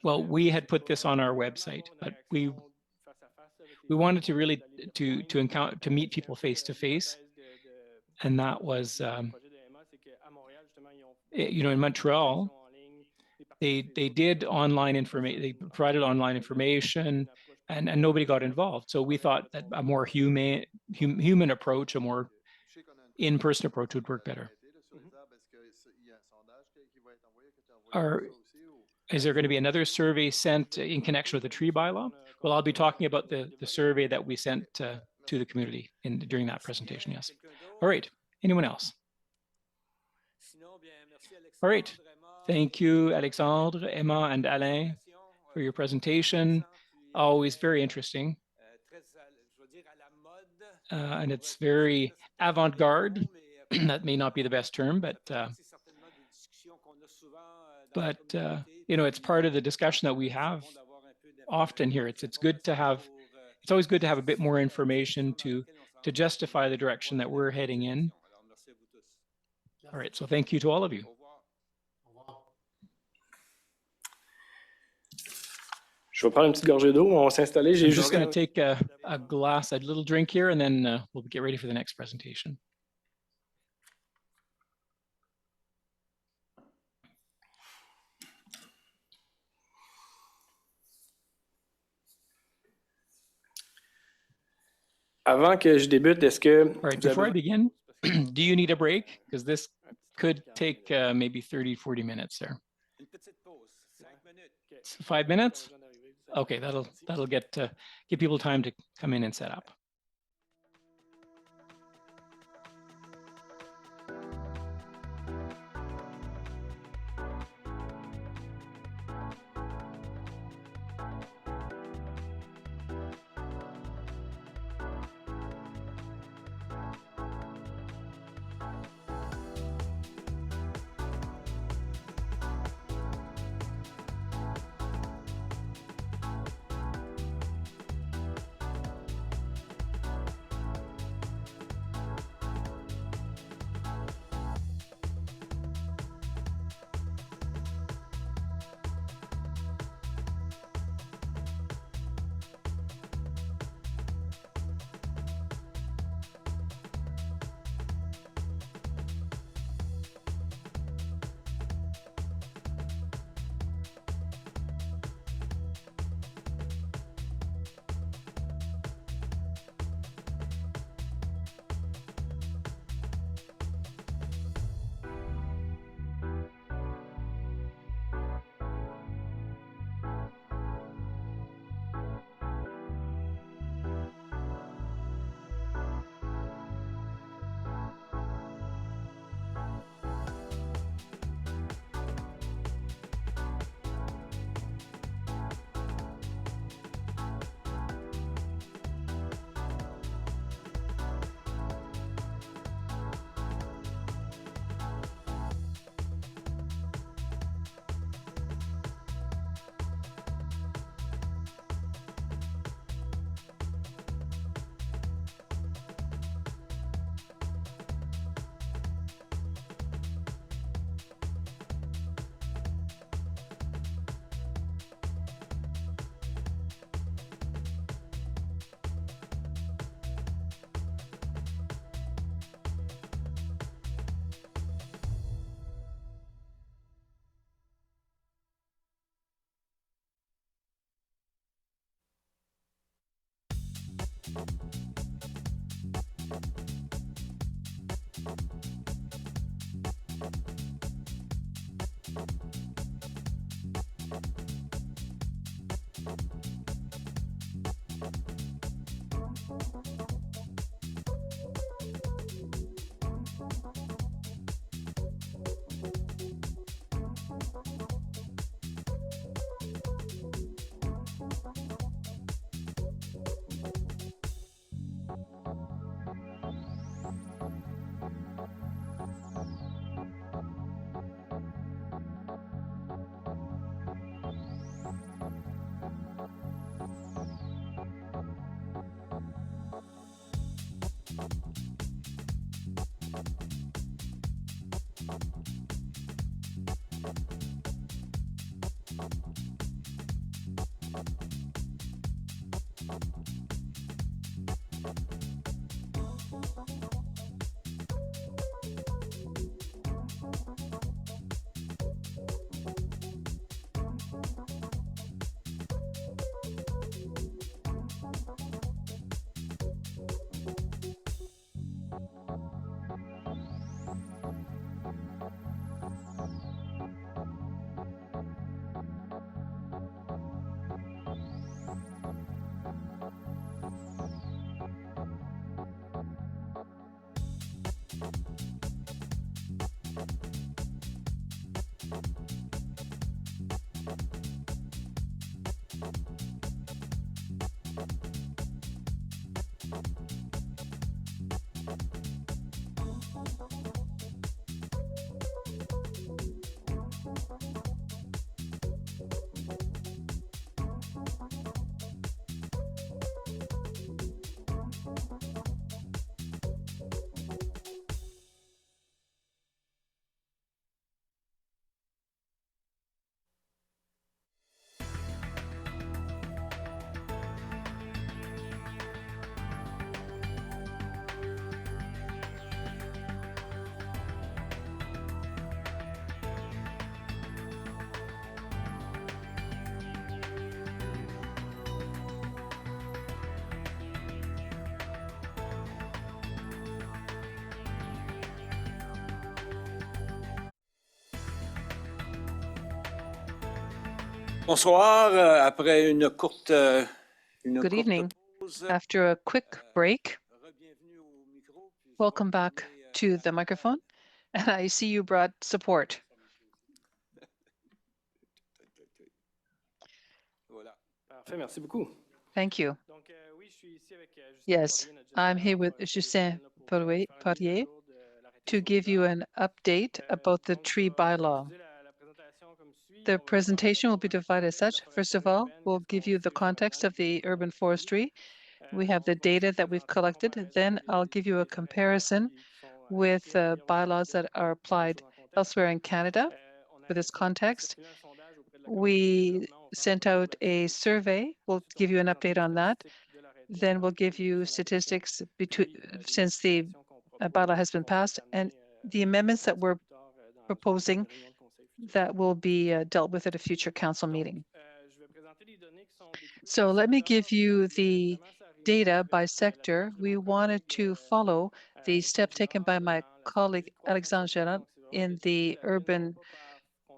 well, we had put this on our website, but we wanted to really to meet people face to face, and that was you know, in Montreal, they did online information. They provided online information, and nobody got involved. So we thought that a more human approach, a more in-person approach would work better. Is there going to be another survey sent in connection with the tree bylaw? Well, I'll be talking about the survey that we sent to the community during that presentation, yes. All right, anyone else? All right, thank you, Alexandre, Emma, and Alain for your presentation. Always very interesting. And it's very avant-garde. That may not be the best term, but you know, it's part of the discussion that we have often here. It's good to have. It's always good to have a bit more information to justify the direction that we're heading in. All right, so thank you to all of you. Je vais prendre une petite gorgée d'eau. On va s'installer. I'm just going to take a little drink here, and then we'll get ready for the next presentation. Avant que je débute, est-ce que... All right, before I begin, do you need a break? Because this could take maybe 30, 40 minutes there. 5 minutes? Okay, that'll give people time to come in and set up. Bonsoir. Après une courte Good evening. pause, After a quick break, re-bienvenue au micro. Puis je welcome vais back donner, to the microphone. And I see you brought support. Voilà. Parfait, merci beaucoup. Thank you. Donc, oui, je suis ici avec Justin Yes, Poirier, notre I'm here gestionnaire, with sur Justin téléphone, là, pour faire une mise Poirier à jour de l'arrêté to sur give les you arbres. an update about the Donc, tree je vais bylaw. diviser la présentation comme suit. The On va faire presentation will d'abord be un divided as contexte de la such. First of foresterie all, urbaine, we'll qu'est-ce give qu'on you the sait jusqu'à context maintenant of depuis the urban forestry. We have On the va aussi data that we've présenter une collected. comparaison Then des- I'll give you a des arrêtés comparison qui sont with appliqués ailleurs au bylaws Canada that are pour mettre les applied choses en contexte. elsewhere in Canada. On a For this effectué context, un sondage auprès de la communauté du we développement. On fera un sent retour out là-dessus a aussi. survey. We'll Ensuite, on give va you an présenter update les on that. statistiques de l'arrêté Then en we'll tant que give tel you depuis son adoption, statistics puis des since the modifications qu'on propose bylaw et has qui been vont être passed and amenées the amendments un that petit we're peu plus tard dans proposing une réunion de conseil futur. that will be dealt with at a future council Donc, meeting. je vais présenter les données qui sont découpées So par let me secteur. give On you voulait the vraiment s'arrimer data avec by la sector. démarche de We mon wanted collègue to follow the step Alexandre taken by Girard my dans la colleague stratégie de croissance Alexandre urbaine. Gerard Donc, c'est vraiment in the d'établir la ville, non urban pas par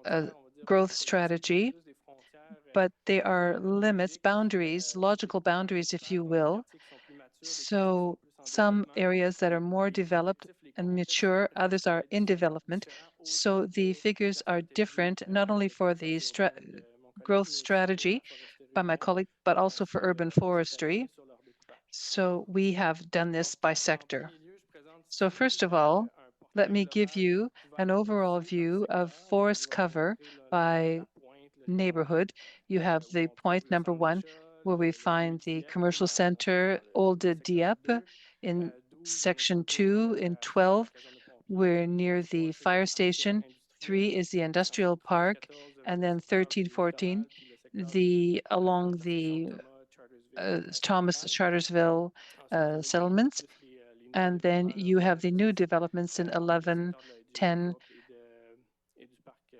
frontière, on va dire, growth politique, strategy, mais plus des frontières but they are limits, logiques, boundaries, logical boundaries, if you donc des will. quartiers qui sont plus matures, des quartiers qui So sont plus en some développement. areas that are more Les developed objectifs, les and contextes mature, others are in development. différents, So autant the pour figures la are stratégie different, not only de for croissance the urbaine de mon collègue, growth mais aussi pour strategy la foresterie by my urbaine. colleague, but On also for s'est urban forestry. basé sur leur découpage. So we have done this Donc, by en sector. premier lieu, je présente So ici first of all, un let portrait me give global you couvert an de overall forestiers par view of secteur. Donc, forest je vais cover montrer là, by la pointe, le neighborhood. You have où the on trouve point le number centre one, d'achat, where we le vieux find the Dieppe, commercial dans center, le Old secteur Dieppe. 2. In 12, on est section toujours 2, in à 12, la caserne de pompiers. we're near 3, the c'est le fire parc station. 3 industriel. is the industrial Ensuite, 13, park. 14, And le then secteur 13, du 14, littoral, puis le secteur the along quartier the Saint-Thomas, Chartersville, Thomas Saint-Anne. Chartersville Ensuite, vous avez settlements. plus les nouveaux And then développements, you là, have the new 10, developments in le 11, secteur du 10, Europe et du parc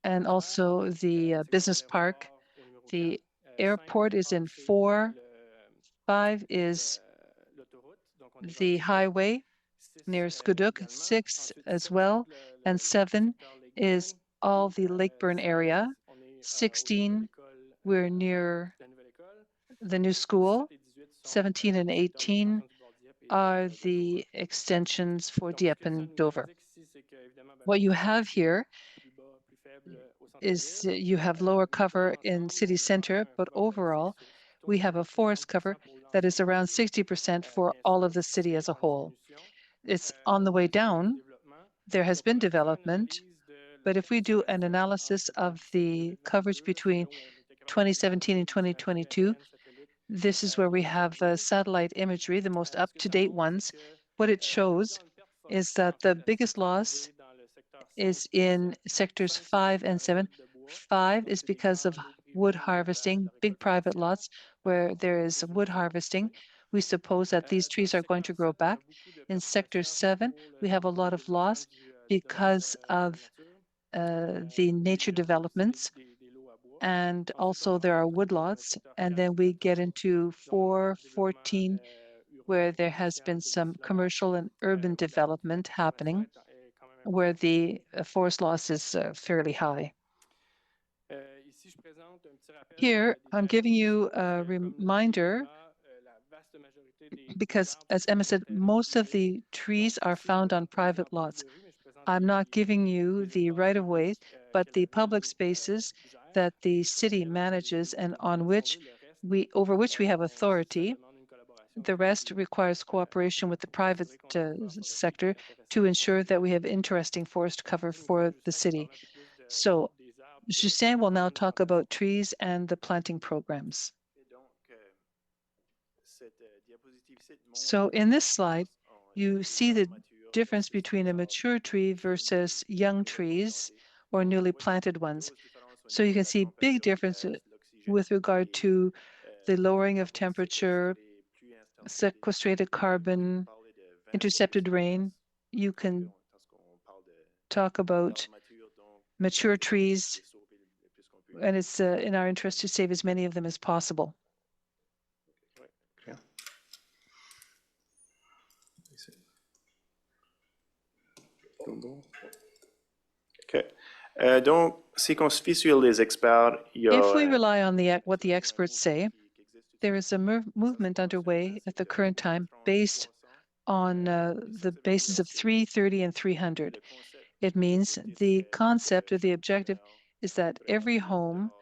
and d'affaires. also the Le secteur de business park. l'aéroport au numéro The 4. 5, airport is in entrée 4, 5 is the highway near Skuduk, 6 as well, and 7 is all the Lakeburn area. 16, we're near the new school. 17 and 18 are the extensions for Dieppe and Dover. What you have here is you have lower cover in city center, but overall, we have a forest cover that is around 60% for all of the city as a whole. It's on the way down. There has been development, but if we do an analysis of the coverage between 2017 and 2022, this is where we have satellite imagery, the most up-to-date ones. What it shows is that the biggest loss is in sectors 5 and 7. 5 is because of wood harvesting, big private lots where there is wood harvesting. We suppose that these trees are going to grow back. In sector 7, we have a lot of loss because of the nature developments. And also there are woodlots. And then we get into 4, 14, where there has been some commercial and urban development happening, where the forest loss is fairly high. Here, I'm giving you a reminder because, as Emma said, most of the trees are found on private lots. I'm not giving you the right-of-way, but the public spaces that the city manages and over which we have authority. The rest requires cooperation with the private sector to ensure that we have interesting forest cover for the city. So Justin will now talk about trees and the planting programs. So in this slide, you see the difference between a mature tree versus young trees or newly planted ones. So you can see big differences with regard to the lowering of temperature, sequestrated carbon, intercepted rain. You can talk about mature trees, and it's in our interest to save as many of them as possible. OK. Donc, si on se fie sur les experts, il y a, If we rely on what the experts say, there is a movement underway at the current time based on the basis of 3, 30, and 300. It means the concept or the objective is that every home,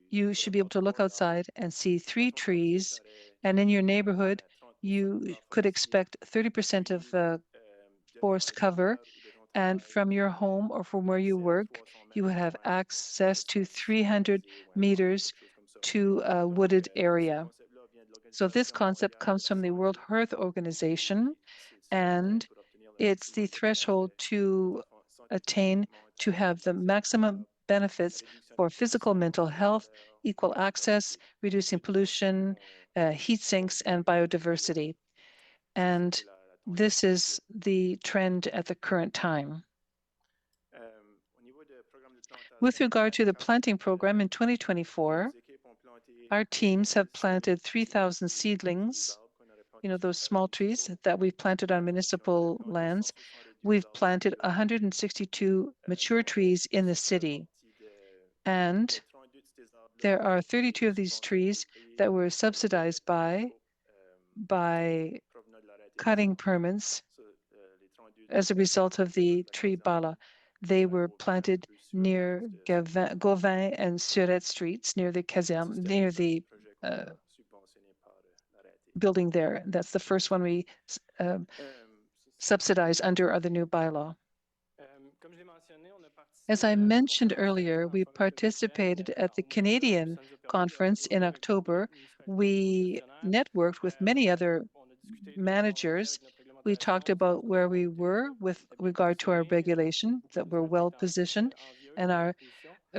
you should be able to look outside and see 3 trees, and in your neighborhood, you could expect 30% of forest cover, and from your home or from where you work, you would have access to 300 meters to a wooded area. So this concept comes from the World Health Organization, and it's the threshold to attain to have the maximum benefits for physical, mental health, equal access, reducing pollution, heat sinks, and biodiversity. And this is the trend at the current time. With regard to the planting program in 2024, our teams have planted 3,000 seedlings, those small trees that we've planted on municipal lands. We've planted 162 mature trees in the city. And there are 32 of these trees that were subsidized by cutting permits as a result of the tree bala. They were planted near Gauvin and Surette streets, near the caserne, near the building there. That's the first one we subsidize under the new bylaw. As I mentioned earlier, we participated at the Canadian conference in October. We networked with many other managers. We talked about where we were with regard to our regulation, that we're well positioned, and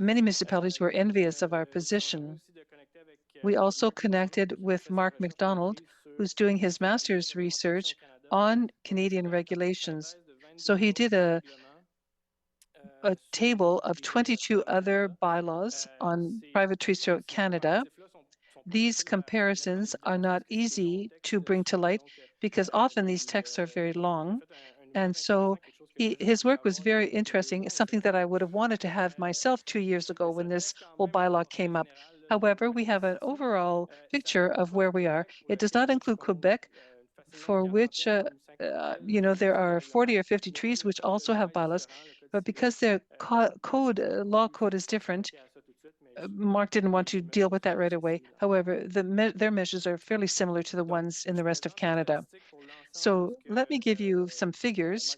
many municipalities were envious of our position. We also connected with Mark McDonald, who's doing his master's research on Canadian regulations. So he did a table of 22 other bylaws on private trees throughout Canada. These comparisons are not easy to bring to light because often these texts are very long. And so his work was very interesting. It's something that I would have wanted to have myself 2 years ago when this whole bylaw came up. However, we have an overall picture of where we are. It does not include Quebec, for which there are 40 or 50 trees which also have bylaws, but because their law code is different, Mark didn't want to deal with that right away. However, their measures are fairly similar to the ones in the rest of Canada. So let me give you some figures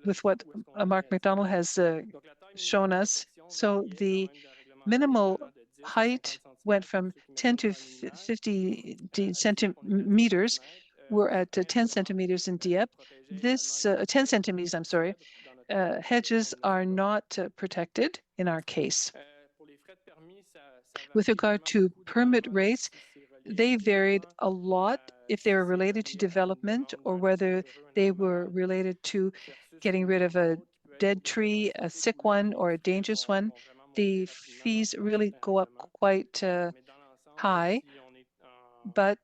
with what Mark McDonald has shown us. So the minimal height went from 10 to 50 centimeters. We're at 10 centimeters in Dieppe. This 10 centimeters, I'm sorry. Hedges are not protected in our case. With regard to permit rates, they varied a lot if they were related to development or whether they were related to getting rid of a dead tree, a sick one, or a dangerous one. The fees really go up quite high, but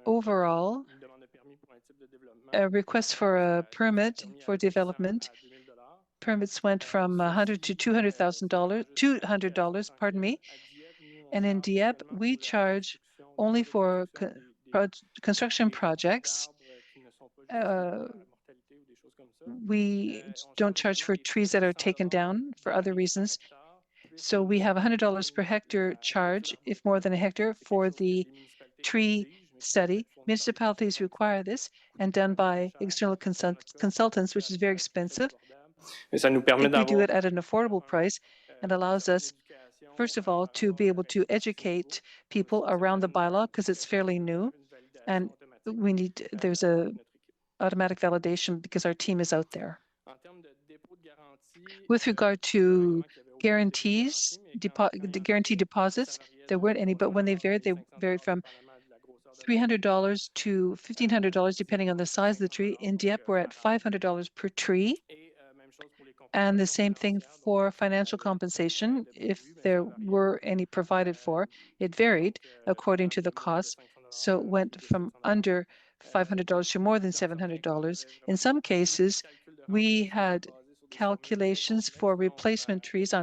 overall, a request for a permit for development, permits went from $100 to $200, pardon me. And in Dieppe, we charge only for construction projects. We don't charge for trees that are taken down for other reasons. So we have $100 per hectare charge, if more than a hectare, for the tree study. Municipalities require this and done by external consultants, which is very expensive. I think we do it at an affordable price and allows us, first of all, to be able to educate people around the bylaw because it's fairly new. And there's a automatic validation because our team is out there. With regard to guarantees, guaranteed deposits, there weren't any, but when they varied from $300 to $1,500, depending on the size of the tree. In Dieppe, we're at $500 per tree. And the same thing for financial compensation, if there were any provided for. It varied according to the cost. So it went from under $500 to more than $700. In some cases, we had calculations for replacement trees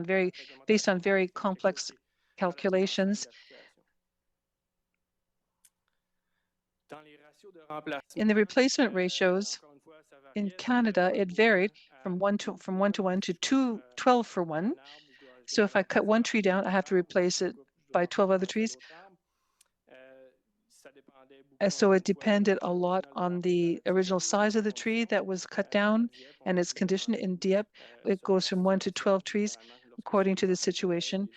based on very complex calculations. In the replacement ratios in Canada, it varied from 1 to 1 to 12 for 1. So if I cut one tree down, I have to replace it by 12 other trees. So it depended a lot on the original size of the tree that was cut down and its condition. In Dieppe, it goes from 1 to 12 trees according to the situation,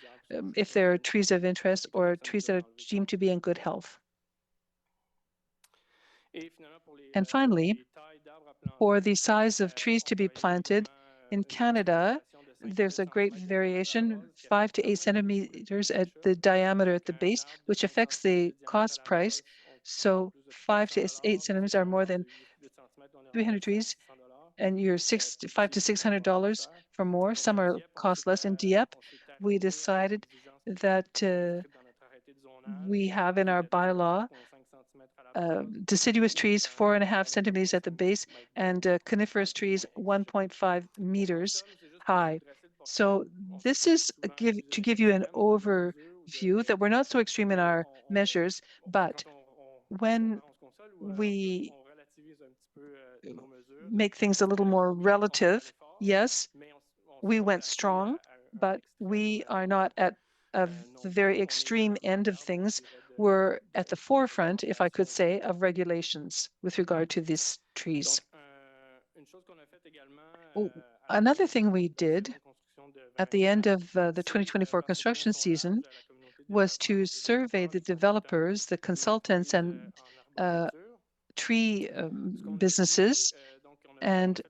if there are trees of interest or trees that are deemed to be in good health. And finally, for the size of trees to be planted in Canada, there's a great variation, 5 to 8 centimeters at the diameter at the base, which affects the cost price. So 5 to 8 centimeters are more than 300 trees, and you're $500 to $600 for more. Some are cost less. In Dieppe, we decided that we have in our bylaw deciduous trees 4.5 centimeters at the base and coniferous trees 1.5 meters high. So this is to give you an overview that we're not so extreme in our measures, but when we make things a little more relative, yes, we went strong, but we are not at the very extreme end of things. We're at the forefront, if I could say, of regulations with regard to these trees. Another thing we did at the end of the 2024 construction season was to survey the developers, the consultants, and tree businesses. And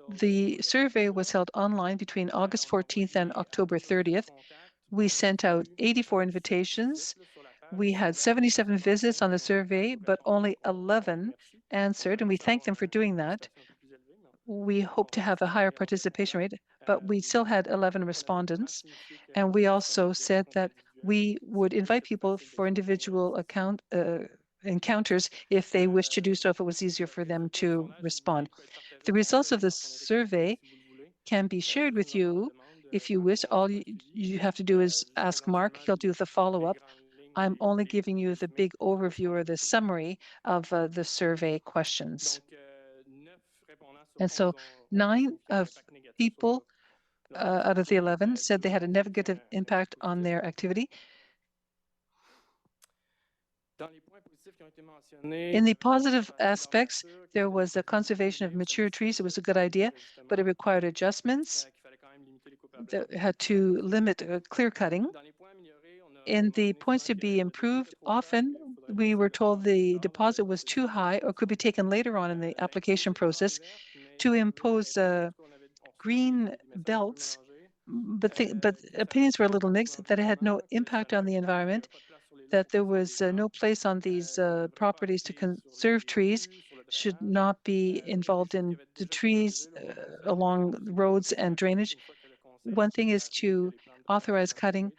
the survey was held online between August 14th and October 30th. We sent out 84 invitations. We had 77 visits on the survey, but only 11 answered, and we thank them for doing that. We hope to have a higher participation rate. but we still had 11 respondents. And we also said that we would invite people for individual encounters if they wish to do so, if it was easier for them to respond. The results of the survey can be shared with you if you wish. All you have to do is ask Mark. He'll do the follow-up. I'm only giving you the big overview or the summary of the survey questions. And so 9 of people out of the 11 said they had a negative impact on their activity. In the positive aspects, there was a conservation of mature trees. It was a good idea, but it required adjustments that had to limit clear cutting. In the points to be improved, often we were told the deposit was too high or could be taken later on in the application process to impose green belts, but opinions were a little mixed, that it had no impact on the environment, that there was no place on these properties to conserve trees, should not be involved in the trees along roads and drainage. One thing is to authorize cutting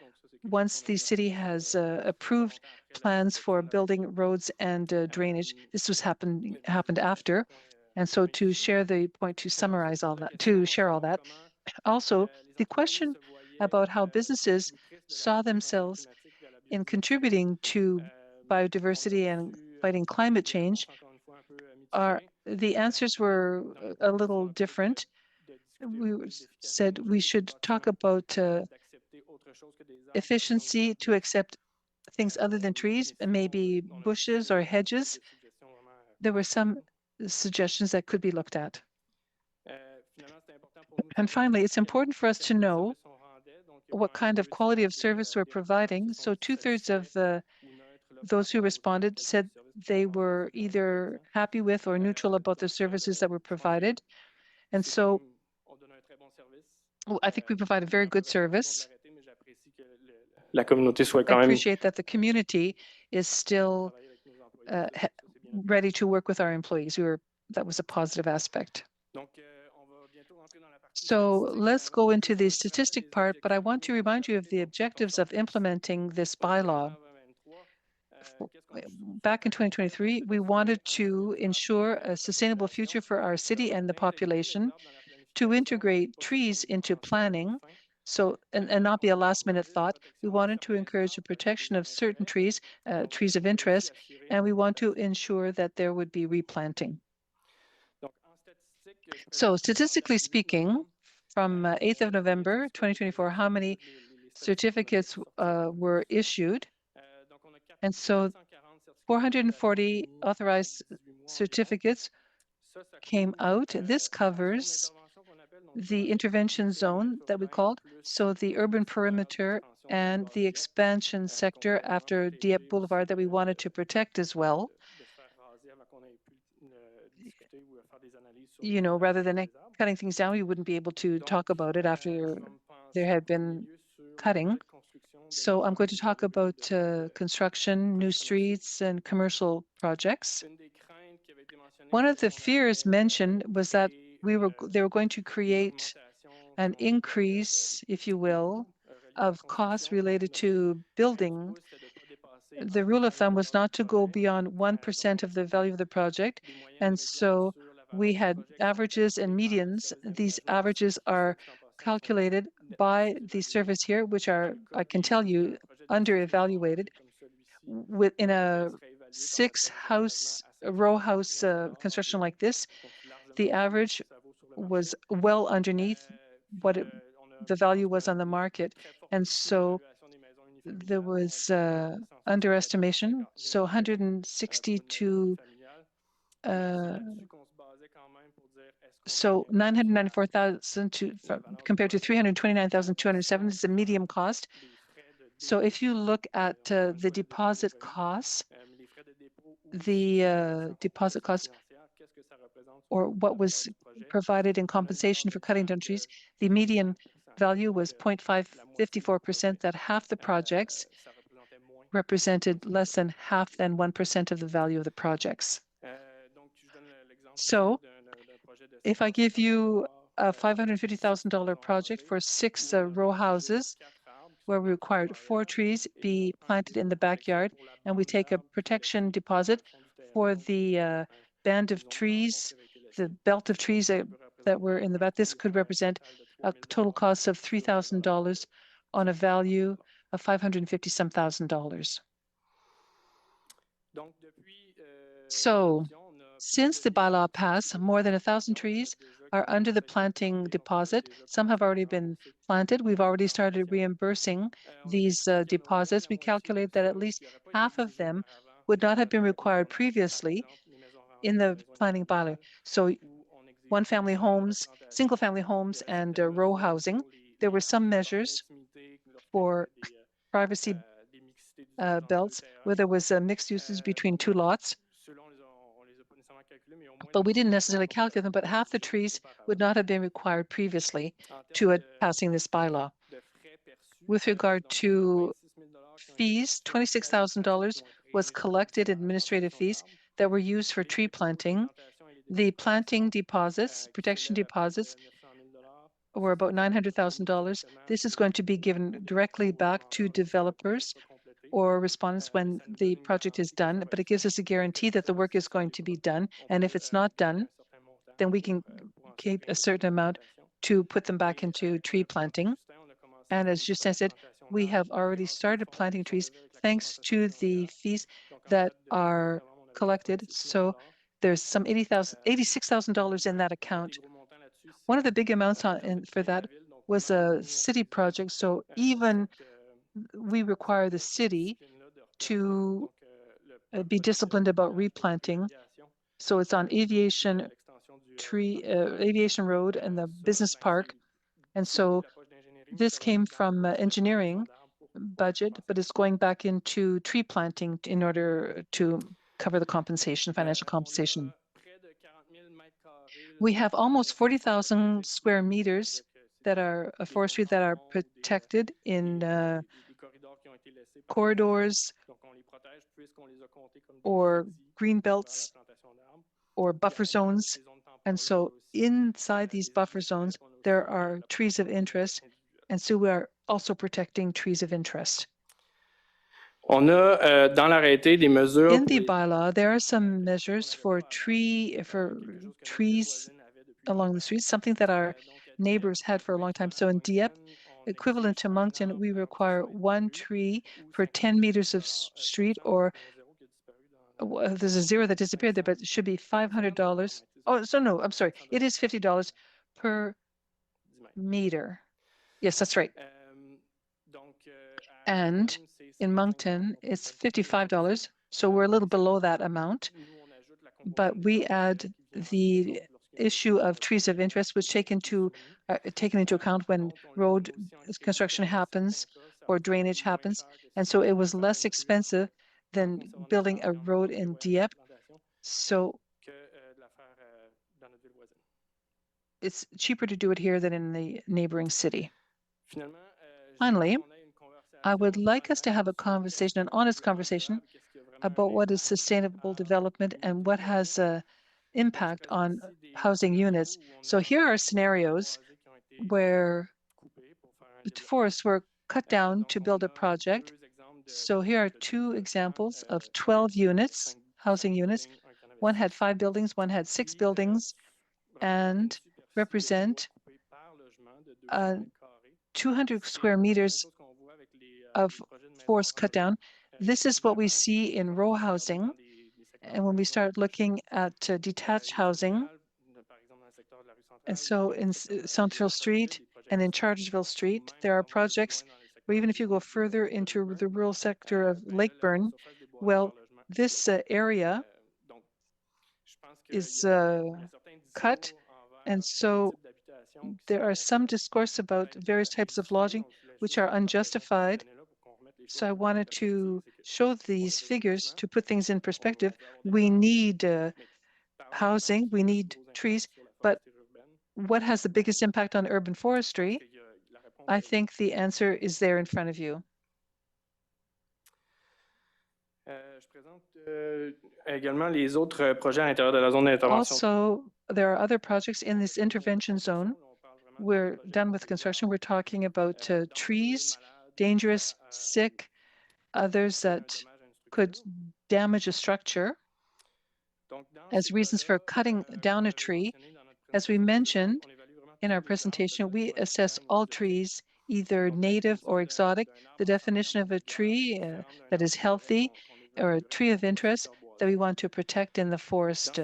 once the city has approved plans for building roads and drainage. This was happened after. And so to share the point, to summarize all that, to share all that. Also, the question about how businesses saw themselves in contributing to biodiversity and fighting climate change, the answers were a little different. We said we should talk about efficiency to accept things other than trees, and maybe bushes or hedges. There were some suggestions that could be looked at. And finally, it's important for us to know what kind of quality of service we're providing. So 2/3 of those who responded said they were either happy with or neutral about the services that were provided. And so I think we provide a very good service. La communauté soit I quand même appreciate that the community is still ready to work with our employees. That was a positive aspect. So let's go into the statistic part, but I want to remind you of the objectives of implementing this bylaw. Back in 2023, we wanted to ensure a sustainable future for our city and the population, to integrate trees into planning, and not be a last-minute thought. We wanted to encourage the protection of certain trees, trees of interest, and we want to ensure that there would be replanting. So statistically speaking, from 8th of November 2024, how many certificates were issued? And so 440 authorized certificates came out. This covers the intervention zone that we called, so the urban perimeter and the expansion sector after Dieppe Boulevard that we wanted to protect as well. You know, rather than cutting things down, we wouldn't be able to talk about it after there had been cutting. So I'm going to talk about construction, new streets, and commercial projects. One of the fears mentioned was that they were going to create an increase, if you will, of costs related to building. The rule of thumb was not to go beyond 1% of the value of the project. And so we had averages and medians. These averages are calculated by the service here, which are, I can tell you, under-evaluated. In a row house construction like this, the average was well underneath what the value was on the market. And so there was underestimation. So 162, so 994,000 compared to 329,207 is a medium cost. So if you look at the deposit costs, or what was provided in compensation for cutting down trees, the median value was 0.554%, that half the projects represented less than 1% of the value of the projects. So if I give you a $550,000 project for 6 row houses where we required 4 trees be planted in the backyard, and we take a protection deposit for the band of trees, the belt of trees that were in the back. This could represent a total cost of $3,000 on a value of $550-some thousand. So since the bylaw passed, more than 1,000 trees are under the planting deposit. Some have already been planted. We've already started reimbursing these deposits. We calculate that at least half of them would not have been required previously in the planning bylaw. So one-family homes, single-family homes, and row housing. There were some measures for privacy belts where there was mixed uses between 2 lots. But we didn't necessarily calculate them, but half the trees would not have been required previously to passing this bylaw. With regard to fees, $26,000 was collected administrative fees that were used for tree planting. The planting deposits, protection deposits, were about $900,000. This is going to be given directly back to developers or respondents when the project is done, but it gives us a guarantee that the work is going to be done. And if it's not done, then we can keep a certain amount to put them back into tree planting. And as Justin said, we have already started planting trees thanks to the fees that are collected. So there's some $86,000 in that account. One of the big amounts for that was a city project. So even we require the city to be disciplined about replanting. So it's on Aviation Road and the business park. And so this came from engineering budget, but it's going back into tree planting in order to cover the compensation, financial compensation. We have almost 40,000 square meters that are forestry that are protected in corridors or green belts or buffer zones. And so inside these buffer zones, there are trees of interest. And so we are also protecting trees of interest. On a dans l'arrêté des mesures. In the bylaw, there are some measures for trees along the streets, something that our neighbors had for a long time. So in Dieppe, equivalent to Moncton, we require 1 tree per 10 meters of street, or there's a 0 that disappeared there, but it should be $500. Oh, so no, I'm sorry. It is $50 per meter. Yes, that's right. And in Moncton, it's $55. So we're a little below that amount. But we add the issue of trees of interest, which taken into account when road construction happens or drainage happens. And so it was less expensive than building a road in Dieppe. So it's cheaper to do it here than in the neighboring city. Finally, I would like us to have a conversation, an honest conversation, about what is sustainable development and what has an impact on housing units. So here are scenarios where the forests were cut down to build a project. So here are 2 examples of 12 units, housing units. One had 5 buildings, one had 6 buildings, and represent 200 square meters of forest cut down. This is what we see in row housing. And when we start looking at detached housing, and so in Central Street and in Chartersville Street, there are projects where even if you go further into the rural sector of Lakeburn, well, this area is cut. And so there are some discourse about various types of lodging which are unjustified. So I wanted to show these figures to put things in perspective. We need housing, we need trees, but what has the biggest impact on urban forestry? I think the answer is there in front of you. Également les autres projets à l'intérieur de la zone d'intervention. Also, there are other projects in this intervention zone. We're done with construction. We're talking about trees, dangerous, sick, others that could damage a structure as reasons for cutting down a tree. As we mentioned in our presentation, we assess all trees, either native or exotic. The definition of a tree that is healthy or a tree of interest that we want to protect in the forest.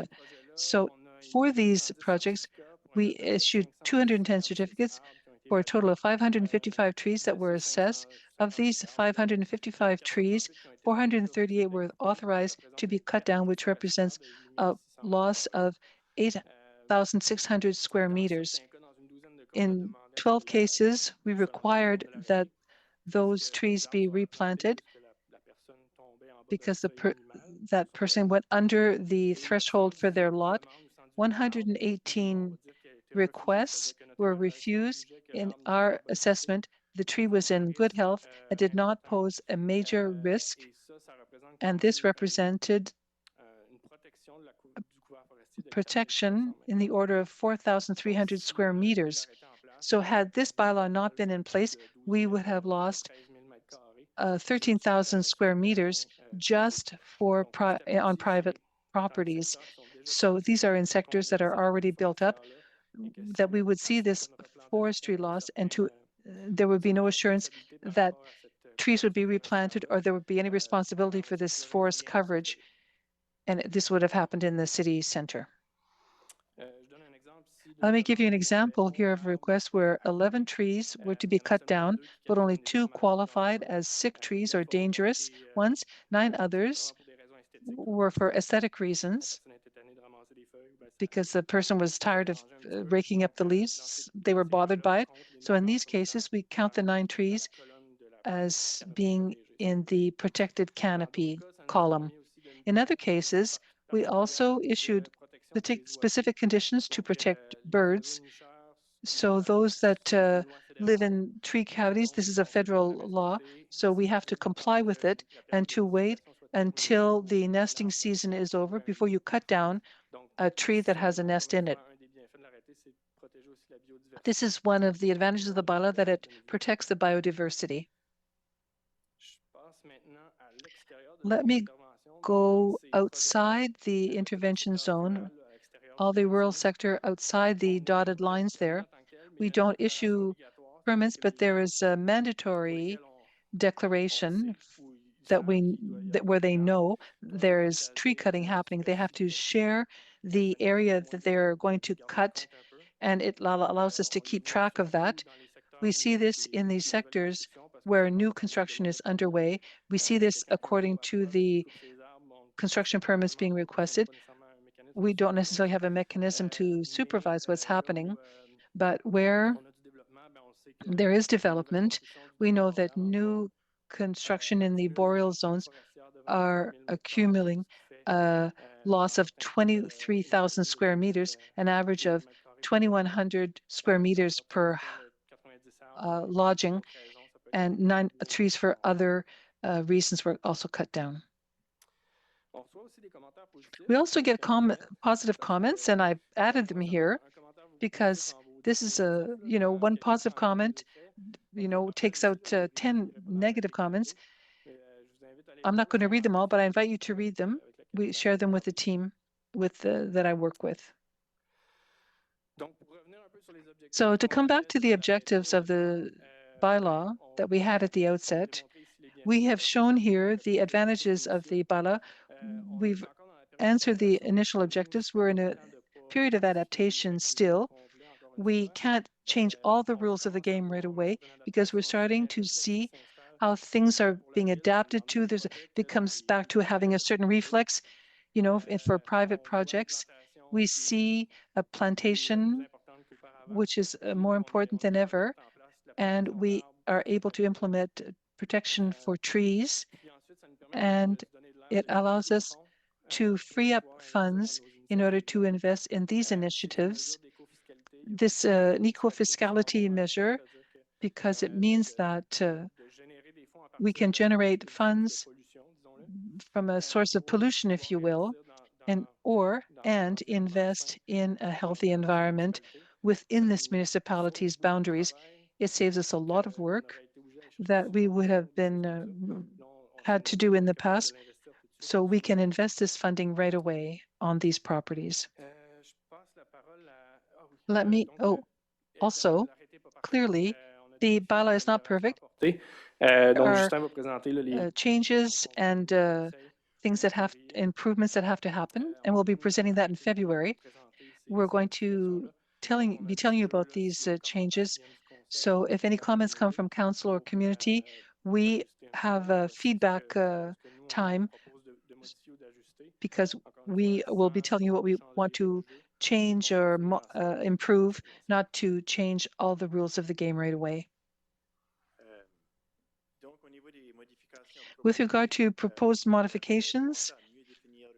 So for these projects, we issued 210 certificates for a total of 555 trees that were assessed. Of these 555 trees, 438 were authorized to be cut down, which represents a loss of 8,600 square meters. In 12 cases, we required that those trees be replanted because that person went under the threshold for their lot. 118 requests were refused. In our assessment, the tree was in good health and did not pose a major risk, and this represented protection in the order of 4,300 square meters. So had this bylaw not been in place, we would have lost 13,000 square meters just for on private properties. So these are in sectors that are already built up, that we would see this forestry loss, and there would be no assurance that trees would be replanted or there would be any responsibility for this forest coverage. And this would have happened in the city center. Let me give you an example here of a request where 11 trees were to be cut down, but only 2 qualified as sick trees or dangerous ones. 9 others were for aesthetic reasons, because the person was tired of raking up the leaves. They were bothered by it. So in these cases, we count the 9 trees as being in the protected canopy column. In other cases, we also issued specific conditions to protect birds. So those that live in tree cavities, this is a federal law, so we have to comply with it and to wait until the nesting season is over before you cut down a tree that has a nest in it. This is one of the advantages of the bylaw, that it protects the biodiversity. Let me go outside the intervention zone, all the rural sector outside the dotted lines there. We don't issue permits, but there is a mandatory declaration where they know there is tree cutting happening. They have to share the area that they're going to cut, and it allows us to keep track of that. We see this in these sectors where new construction is underway. We see this according to the construction permits being requested. We don't necessarily have a mechanism to supervise what's happening, but where there is development, we know that new construction in the boreal zones are accumulating a loss of 23,000 square meters, an average of 2,100 square meters per lodging, and 9 trees for other reasons were also cut down. We also get positive comments, and I've added them here because this is one positive comment, takes out 10 negative comments. I'm not going to read them all, but I invite you to read them. We share them with the team that I work with. So to come back to the objectives of the bylaw that we had at the outset, we have shown here the advantages of the bylaw. We've answered the initial objectives. We're in a period of adaptation still. We can't change all the rules of the game right away because we're starting to see how things are being adapted to. It comes back to having a certain reflex, for private projects. We see a plantation, which is more important than ever, and we are able to implement protection for trees, and it allows us to free up funds in order to invest in these initiatives. This eco-fiscality measure, because it means that we can generate funds from a source of pollution, if you will, and invest in a healthy environment within this municipality's boundaries. It saves us a lot of work that we would have been had to do in the past, so we can invest this funding right away on these properties. Let me, also, clearly, the bylaw is not perfect. Donc, are, Justin va présenter là, les changes and things that have, improvements that have to happen, and we'll be presenting that in February. We're going to be telling you about these changes. So if any comments come from council or community, we have a feedback time, because we will be telling you what we want to change or improve, not to change all the rules of the game right away. With regard to proposed modifications,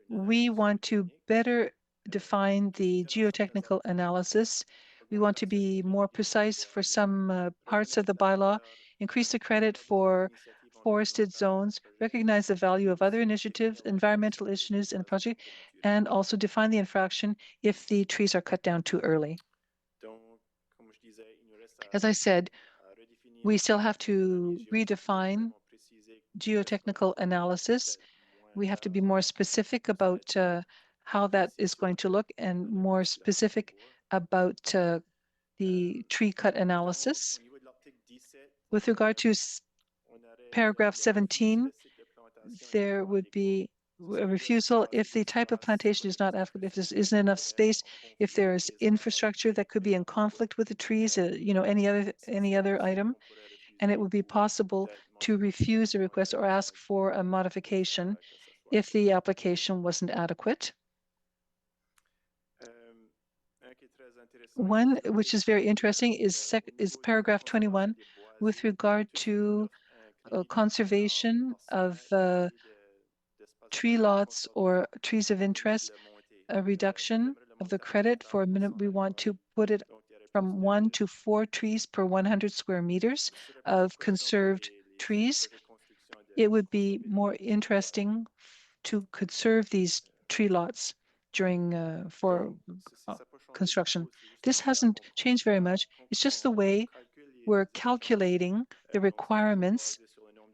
we want to better define the geotechnical analysis. We want to be more precise for some parts of the bylaw, increase the credit for forested zones, recognize the value of other initiatives, environmental issues in the project, and also define the infraction if the trees are cut down too early. As I said, we still have to redefine geotechnical analysis. We have to be more specific about how that is going to look, and more specific about the tree cut analysis. With regard to paragraph 17, there would be a refusal if the type of plantation is not adequate, if there isn't enough space, if there is infrastructure that could be in conflict with the trees, any other item, and it would be possible to refuse a request or ask for a modification if the application wasn't adequate. One which is very interesting is paragraph 21 with regard to conservation of tree lots or trees of interest, a reduction of the credit for a minute. We want to put it from 1 to 4 trees per 100 square meters of conserved trees. It would be more interesting to conserve these tree lots during for construction. This hasn't changed very much. It's just the way we're calculating the requirements.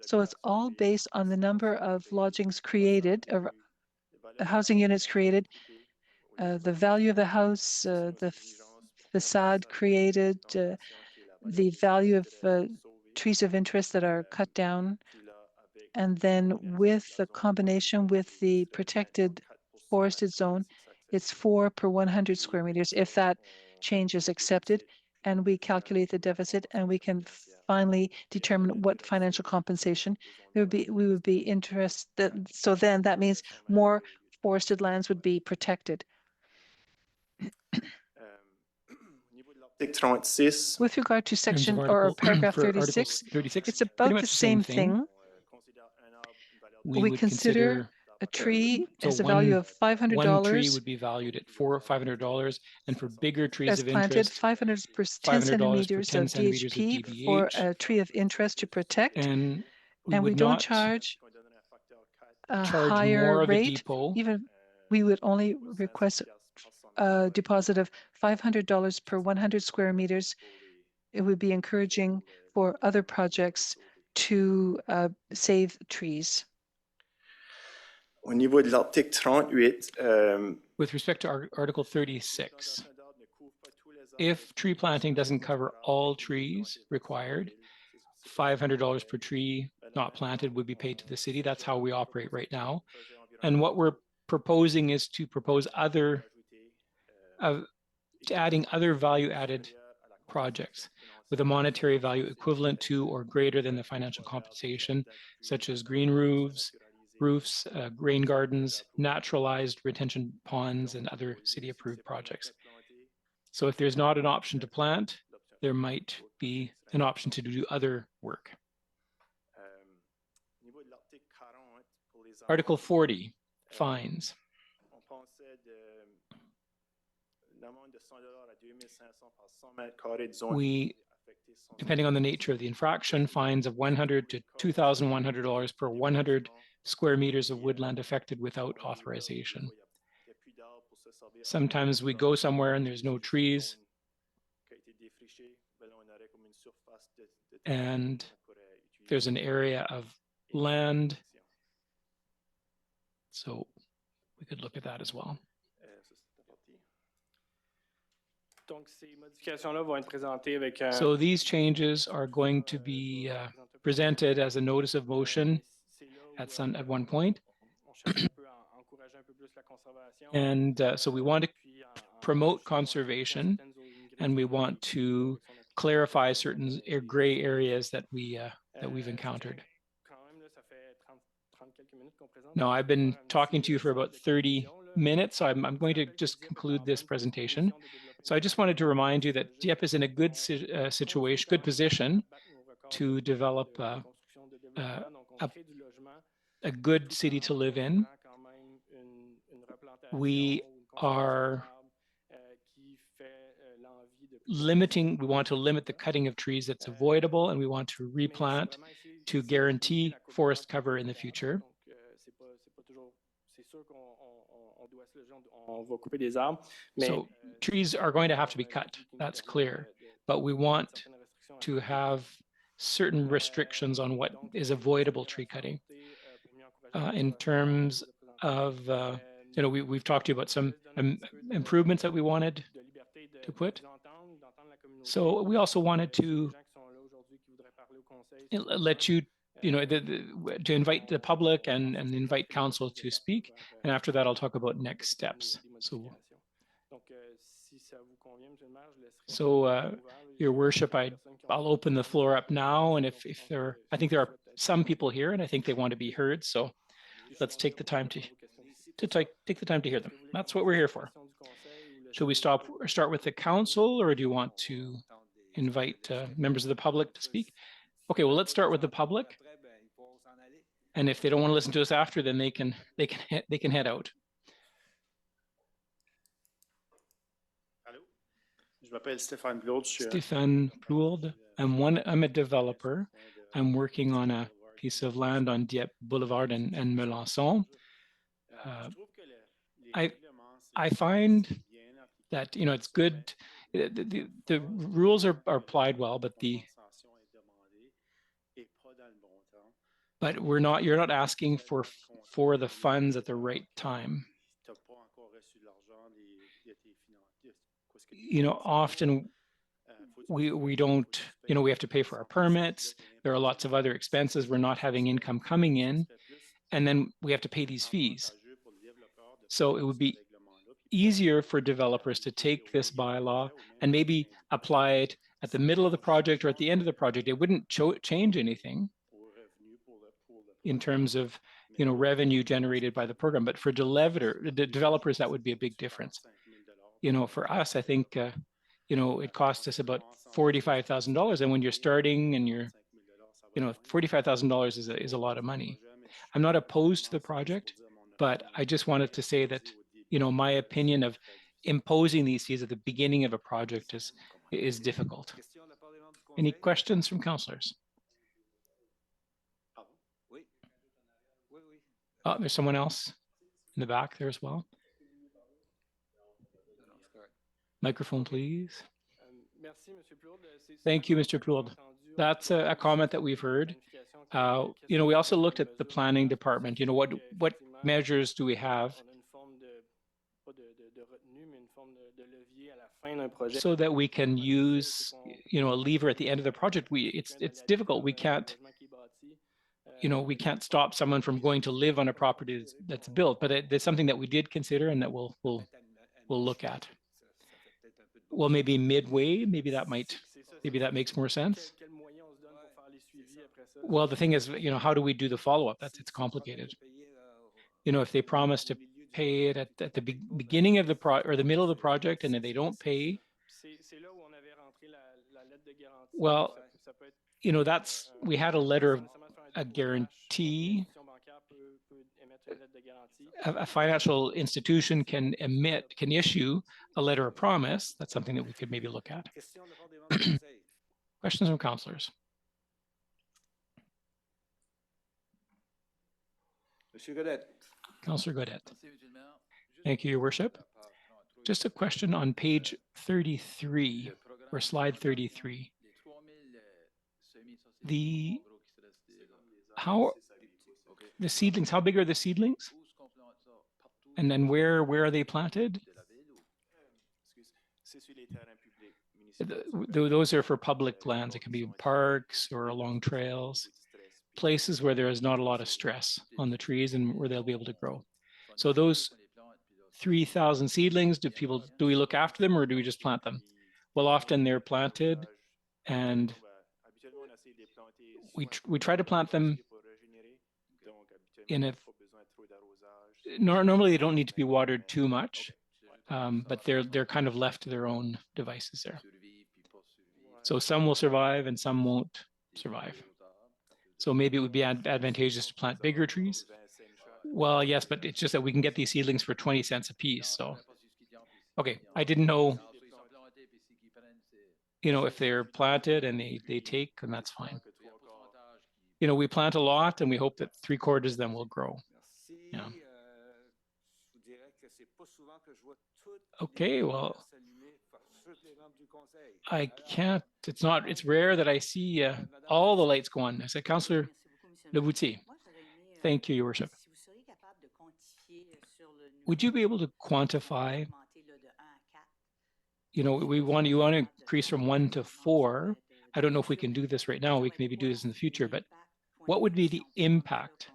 So it's all based on the number of lodgings created, or housing units created, the value of the house, the facade created, the value of trees of interest that are cut down, and then with the combination with the protected forested zone, it's 4 per 100 square meters, if that change is accepted, and we calculate the deficit, and we can finally determine what financial compensation we would be interested. So then that means more forested lands would be protected. With regard to section or paragraph 36, it's about the same thing. We consider a tree as a value of $500. One tree would be valued at $500, and for bigger trees of planted, interest, 500 per 10 centimeters of DHP for a tree of interest to protect. And we don't charge a higher rate. Even we would only request a deposit of $500 per 100 square meters. It would be encouraging for other projects to save trees. With respect to Article 36, if tree planting doesn't cover all trees required, $500 per tree not planted would be paid to the city. That's how we operate right now. And what we're proposing is to propose adding other value-added projects with a monetary value equivalent to or greater than the financial compensation, such as green roofs, rain gardens, naturalized retention ponds, and other city-approved projects. So if there's not an option to plant, there might be an option to do other work. Article 40, fines. We, depending on the nature of the infraction, fines of $100 to $2,100 per 100 square meters of woodland affected without authorization. Sometimes we go somewhere and there's no trees, and there's an area of land. So we could look at that as well. So these changes are going to be presented as a notice of motion at one point. And so we want to promote conservation, and we want to clarify certain gray areas that we've encountered. Now, I've been talking to you for about 30 minutes, so I'm going to just conclude this presentation. So I just wanted to remind you that Dieppe is in a good situation, good position to develop a good city to live in. We are we want to limit the cutting of trees that's avoidable, and we want to replant to guarantee forest cover in the future. So trees are going to have to be cut, that's clear, but we want to have certain restrictions on what is avoidable tree cutting. In terms of, we've talked to you about some improvements that we wanted to put. So we also wanted to let you, to invite the public and invite council to speak. And after that, I'll talk about next steps. So, Your Worship, I'll open the floor up now. And if I think there are some people here, and I think they want to be heard. So let's take the time to take the time to hear them. That's what we're here for. Should we start with the council, or do you want to invite members of the public to speak? Okay, well, let's start with the public. And if they don't want to listen to us after, then they can head out. Stéphane Plourde. I'm a developer. I'm working on a piece of land on Dieppe Boulevard and Melançon. I find that it's good. The rules are applied well, but you're not asking for the funds at the right time. Often we don't, we have to pay for our permits. There are lots of other expenses. We're not having income coming in, and then we have to pay these fees. So it would be easier for developers to take this bylaw and maybe apply it at the middle of the project or at the end of the project. It wouldn't change anything in terms of revenue generated by the program, but for the developers, that would be a big difference. For us, I think it costs us about $45,000, and when you're starting and you're $45,000 is a lot of money. I'm not opposed to the project, but I just wanted to say that my opinion of imposing these fees at the beginning of a project is difficult. Any questions from councillors? Oh, there's someone else in the back there as well. Microphone, please. Thank you, Mr. Plourde. That's a comment that we've heard. We also looked at the planning department. What measures do we have so that we can use, a lever at the end of the project? It's difficult. We can't stop someone from going to live on a property that's built, but it's something that we did consider and that we'll look at. Well, maybe midway, maybe that makes more sense. Well, the thing is, how do we do the follow-up? It's complicated. If they promise to pay it at the beginning of the or the middle of the project, and then they don't pay, well, we had a letter of a guarantee. A financial institution can issue a letter of promise. That's something that we could maybe look at. Questions from councillors? Councillor Godet. Thank you, Your Worship. Just a question on page 33 or slide 33. The seedlings, how big are the seedlings? And then where are they planted? Those are for public lands. It can be parks or along trails, places where there is not a lot of stress on the trees and where they'll be able to grow. So those 3,000 seedlings, do we look after them or do we just plant them? Well, often they're planted and we try to plant them in a, normally they don't need to be watered too much, but they're kind of left to their own devices there. So some will survive and some won't survive. So maybe it would be advantageous to plant bigger trees. Well, yes, but it's just that we can get these seedlings for 20 cents a piece. So, okay, I didn't know, if they're planted and they take, and that's fine. We plant a lot and we hope that 3/4 of them will grow. Yeah. Okay, well, I can't, it's rare that I see all the lights go on. I said, Councillor Levoutier. Thank you, Your Worship. Would you be able to quantify, you want to increase from 1 to 4. I don't know if we can do this right now. We can maybe do this in the future, but what would be the impact,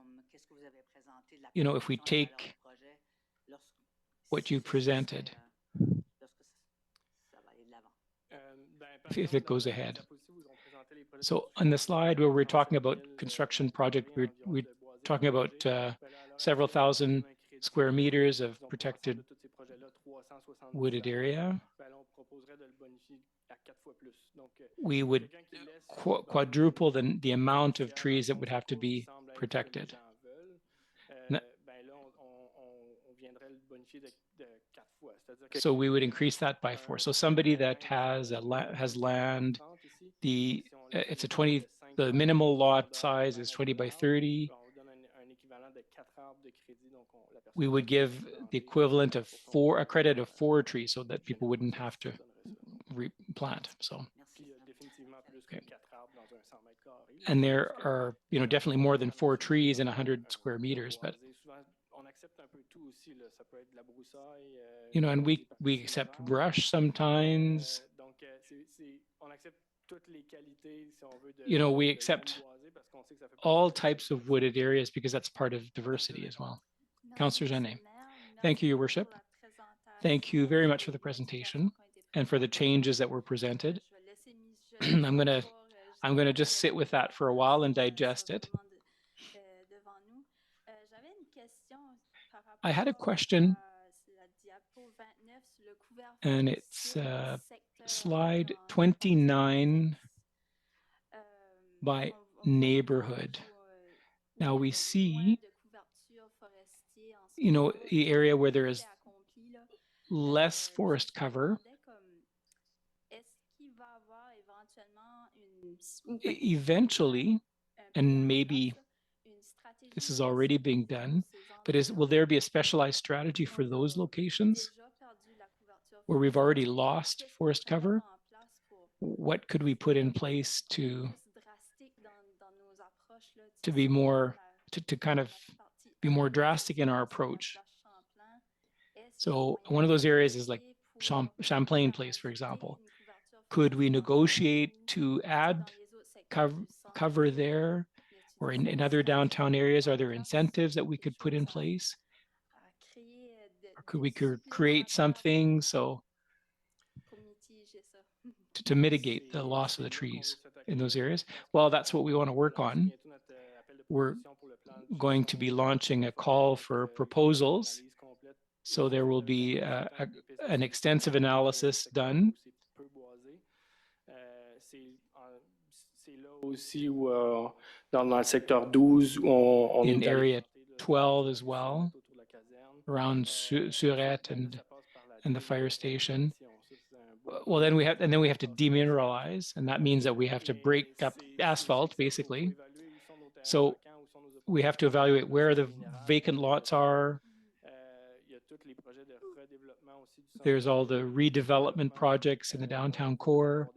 if we take what you presented, if it goes ahead? So on the slide where we're talking about construction project, we're talking about several thousand square meters of protected wooded area. We would quadruple the amount of trees that would have to be protected. So we would increase that by 4. So somebody that has land, it's a 20, the minimal lot size is 20 by 30. We would give the equivalent of a credit of 4 trees so that people wouldn't have to replant. So, okay. And there are, definitely more than 4 trees in 100 square meters, but and we accept brush sometimes. We accept all types of wooded areas because that's part of diversity as well. Councillor Jeannet. Thank you, Your Worship. Thank you very much for the presentation and for the changes that were presented. I'm gonna just sit with that for a while and digest it. I had a question, and it's slide 29 by neighborhood. Now we see, the area where there is less forest cover. Eventually, and maybe this is already being done, but will there be a specialized strategy for those locations where we've already lost forest cover? What could we put in place to be more, to kind of be more drastic in our approach? So one of those areas is like Champlain Place, for example. Could we negotiate to add cover there, or in other downtown areas? Are there incentives that we could put in place? Or could we create something to mitigate the loss of the trees in those areas? Well, that's what we want to work on. We're going to be launching a call for proposals. So there will be an extensive analysis done. In area 12 as well, around Surette and the fire station. Well, then we have to demineralize, and that means that we have to break up asphalt, basically. So we have to evaluate where the vacant lots are. There's all the redevelopment projects in the downtown core,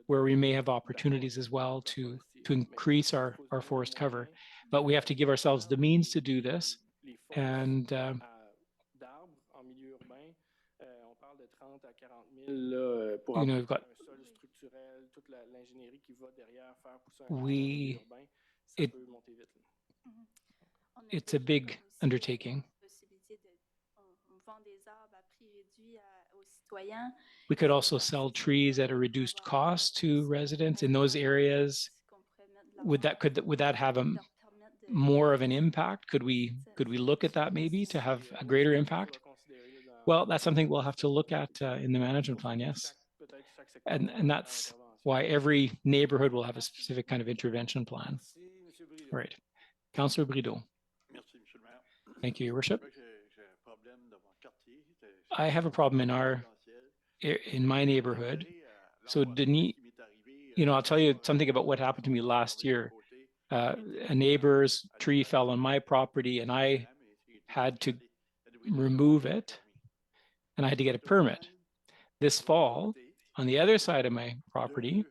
where we may have opportunities as well to increase our forest cover. But we have to give ourselves the means to do this. And we've got it's a big undertaking. We could also sell trees at a reduced cost to residents in those areas. Would that have more of an impact? Could we look at that maybe to have a greater impact? Well, that's something we'll have to look at in the management plan, yes. And that's why every neighborhood will have a specific kind of intervention plan. All right. Councillor Brideau. Thank you, Your Worship. I have a problem in my neighborhood. So Denis, I'll tell you something about what happened to me last year. A neighbor's tree fell on my property and I had to remove it and I had to get a permit. This fall, on the other side of my property,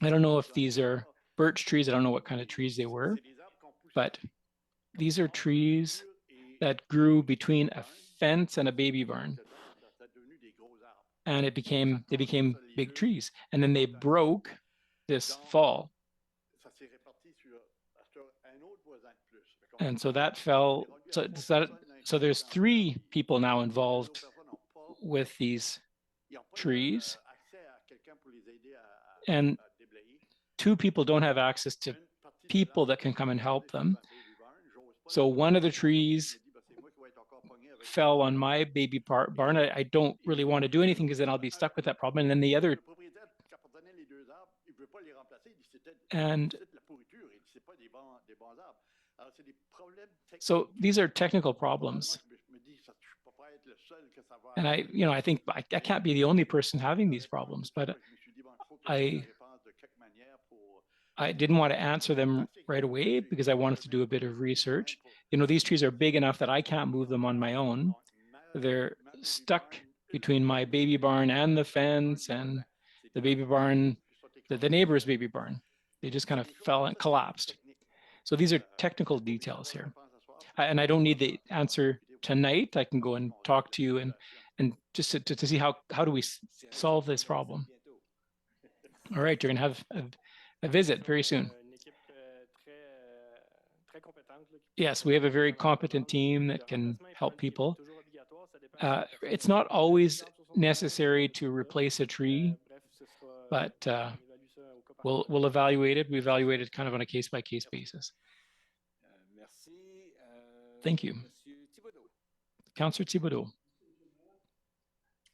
I don't know if these are birch trees. I don't know what kind of trees they were, but these are trees that grew between a fence and a baby barn. And they became big trees. And then they broke this fall. And so that fell, so there's 3 people now involved with these trees. And 2 people don't have access to people that can come and help them. So one of the trees fell on my baby barn. I don't really want to do anything because then I'll be stuck with that problem. And then the other, and so these are technical problems. And I think I can't be the only person having these problems, but I didn't want to answer them right away because I wanted to do a bit of research. These trees are big enough that I can't move them on my own. They're stuck between my baby barn and the fence and the baby barn, the neighbor's baby barn. They just kind of fell and collapsed. So these are technical details here. And I don't need the answer tonight. I can go and talk to you and just to see how do we solve this problem. All right, you're going to have a visit very soon. Yes, we have a very competent team that can help people. It's not always necessary to replace a tree, but we'll evaluate it. We evaluate it kind of on a case-by-case basis. Thank you. Councillor Thibodeau.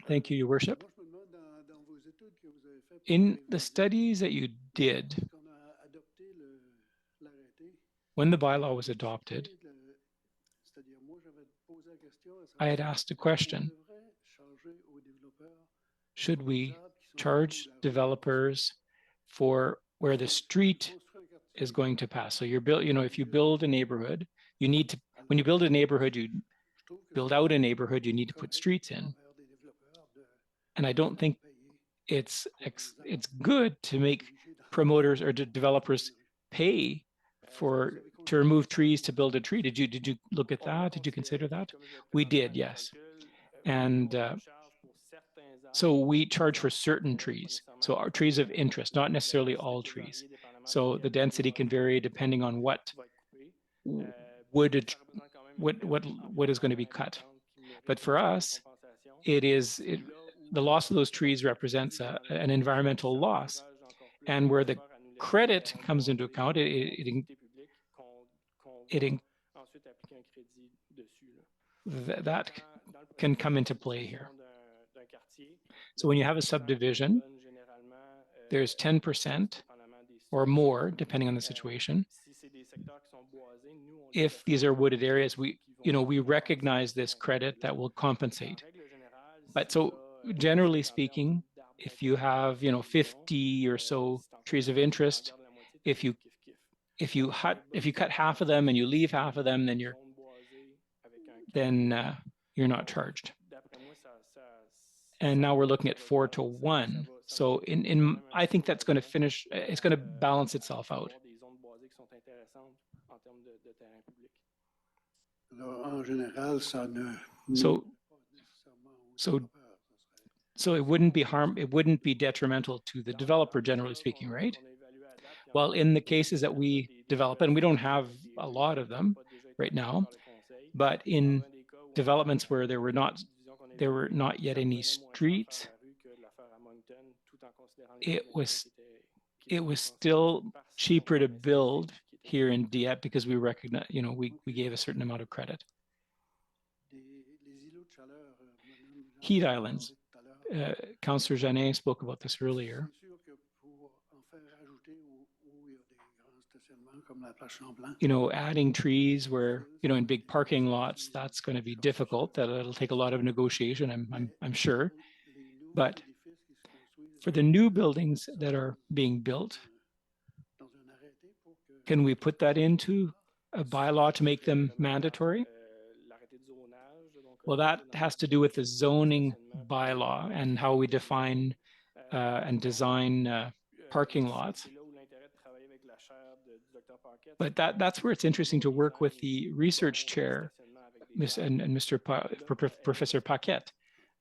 Thank you, Your Worship. In the studies that you did, when the bylaw was adopted, I had asked a question. Should we charge developers for where the street is going to pass? So if you build a neighborhood, you need to, when you build a neighborhood, you build out a neighborhood, you need to put streets in. And I don't think it's good to make promoters or developers pay to remove trees to build a tree. Did you look at that? Did you consider that? We did, yes. And so we charge for certain trees. So our trees of interest, not necessarily all trees. So the density can vary depending on what wood is going to be cut. But for us, the loss of those trees represents an environmental loss. And where the credit comes into account, that can come into play here. So when you have a subdivision, there's 10% or more, depending on the situation. If these are wooded areas, we recognize this credit that will compensate. But so generally speaking, if you have 50 or so trees of interest, if you cut half of them and you leave half of them, then you're not charged. And now we're looking at 4 to 1. So I think that's going to finish, it's going to balance itself out. So it wouldn't be detrimental to the developer, generally speaking, right? Well, in the cases that we develop, and we don't have a lot of them right now, but in developments where there were not yet any streets, it was still cheaper to build here in Dieppe because we recognize, we gave a certain amount of credit. Heat islands. Councillor Jeannet spoke about this earlier. Adding trees where, in big parking lots, that's going to be difficult. That'll take a lot of negotiation, I'm sure. But for the new buildings that are being built, can we put that into a bylaw to make them mandatory? Well, that has to do with the zoning bylaw and how we define and design parking lots. But that's where it's interesting to work with the research chair and Professor Paquette.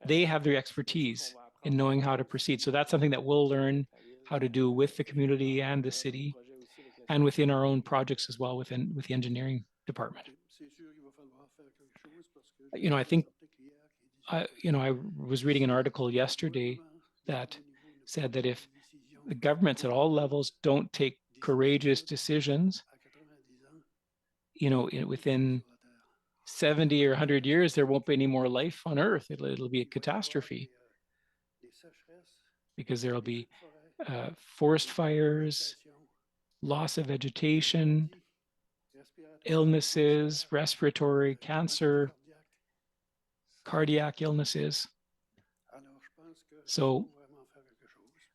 They have their expertise in knowing how to proceed. So that's something that we'll learn how to do with the community and the city and within our own projects as well with the engineering department. I think, I was reading an article yesterday that said that if the governments at all levels don't take courageous decisions, within 70 or 100 years, there won't be any more life on Earth. It'll be a catastrophe because there'll be forest fires, loss of vegetation, illnesses, respiratory, cancer, cardiac illnesses. So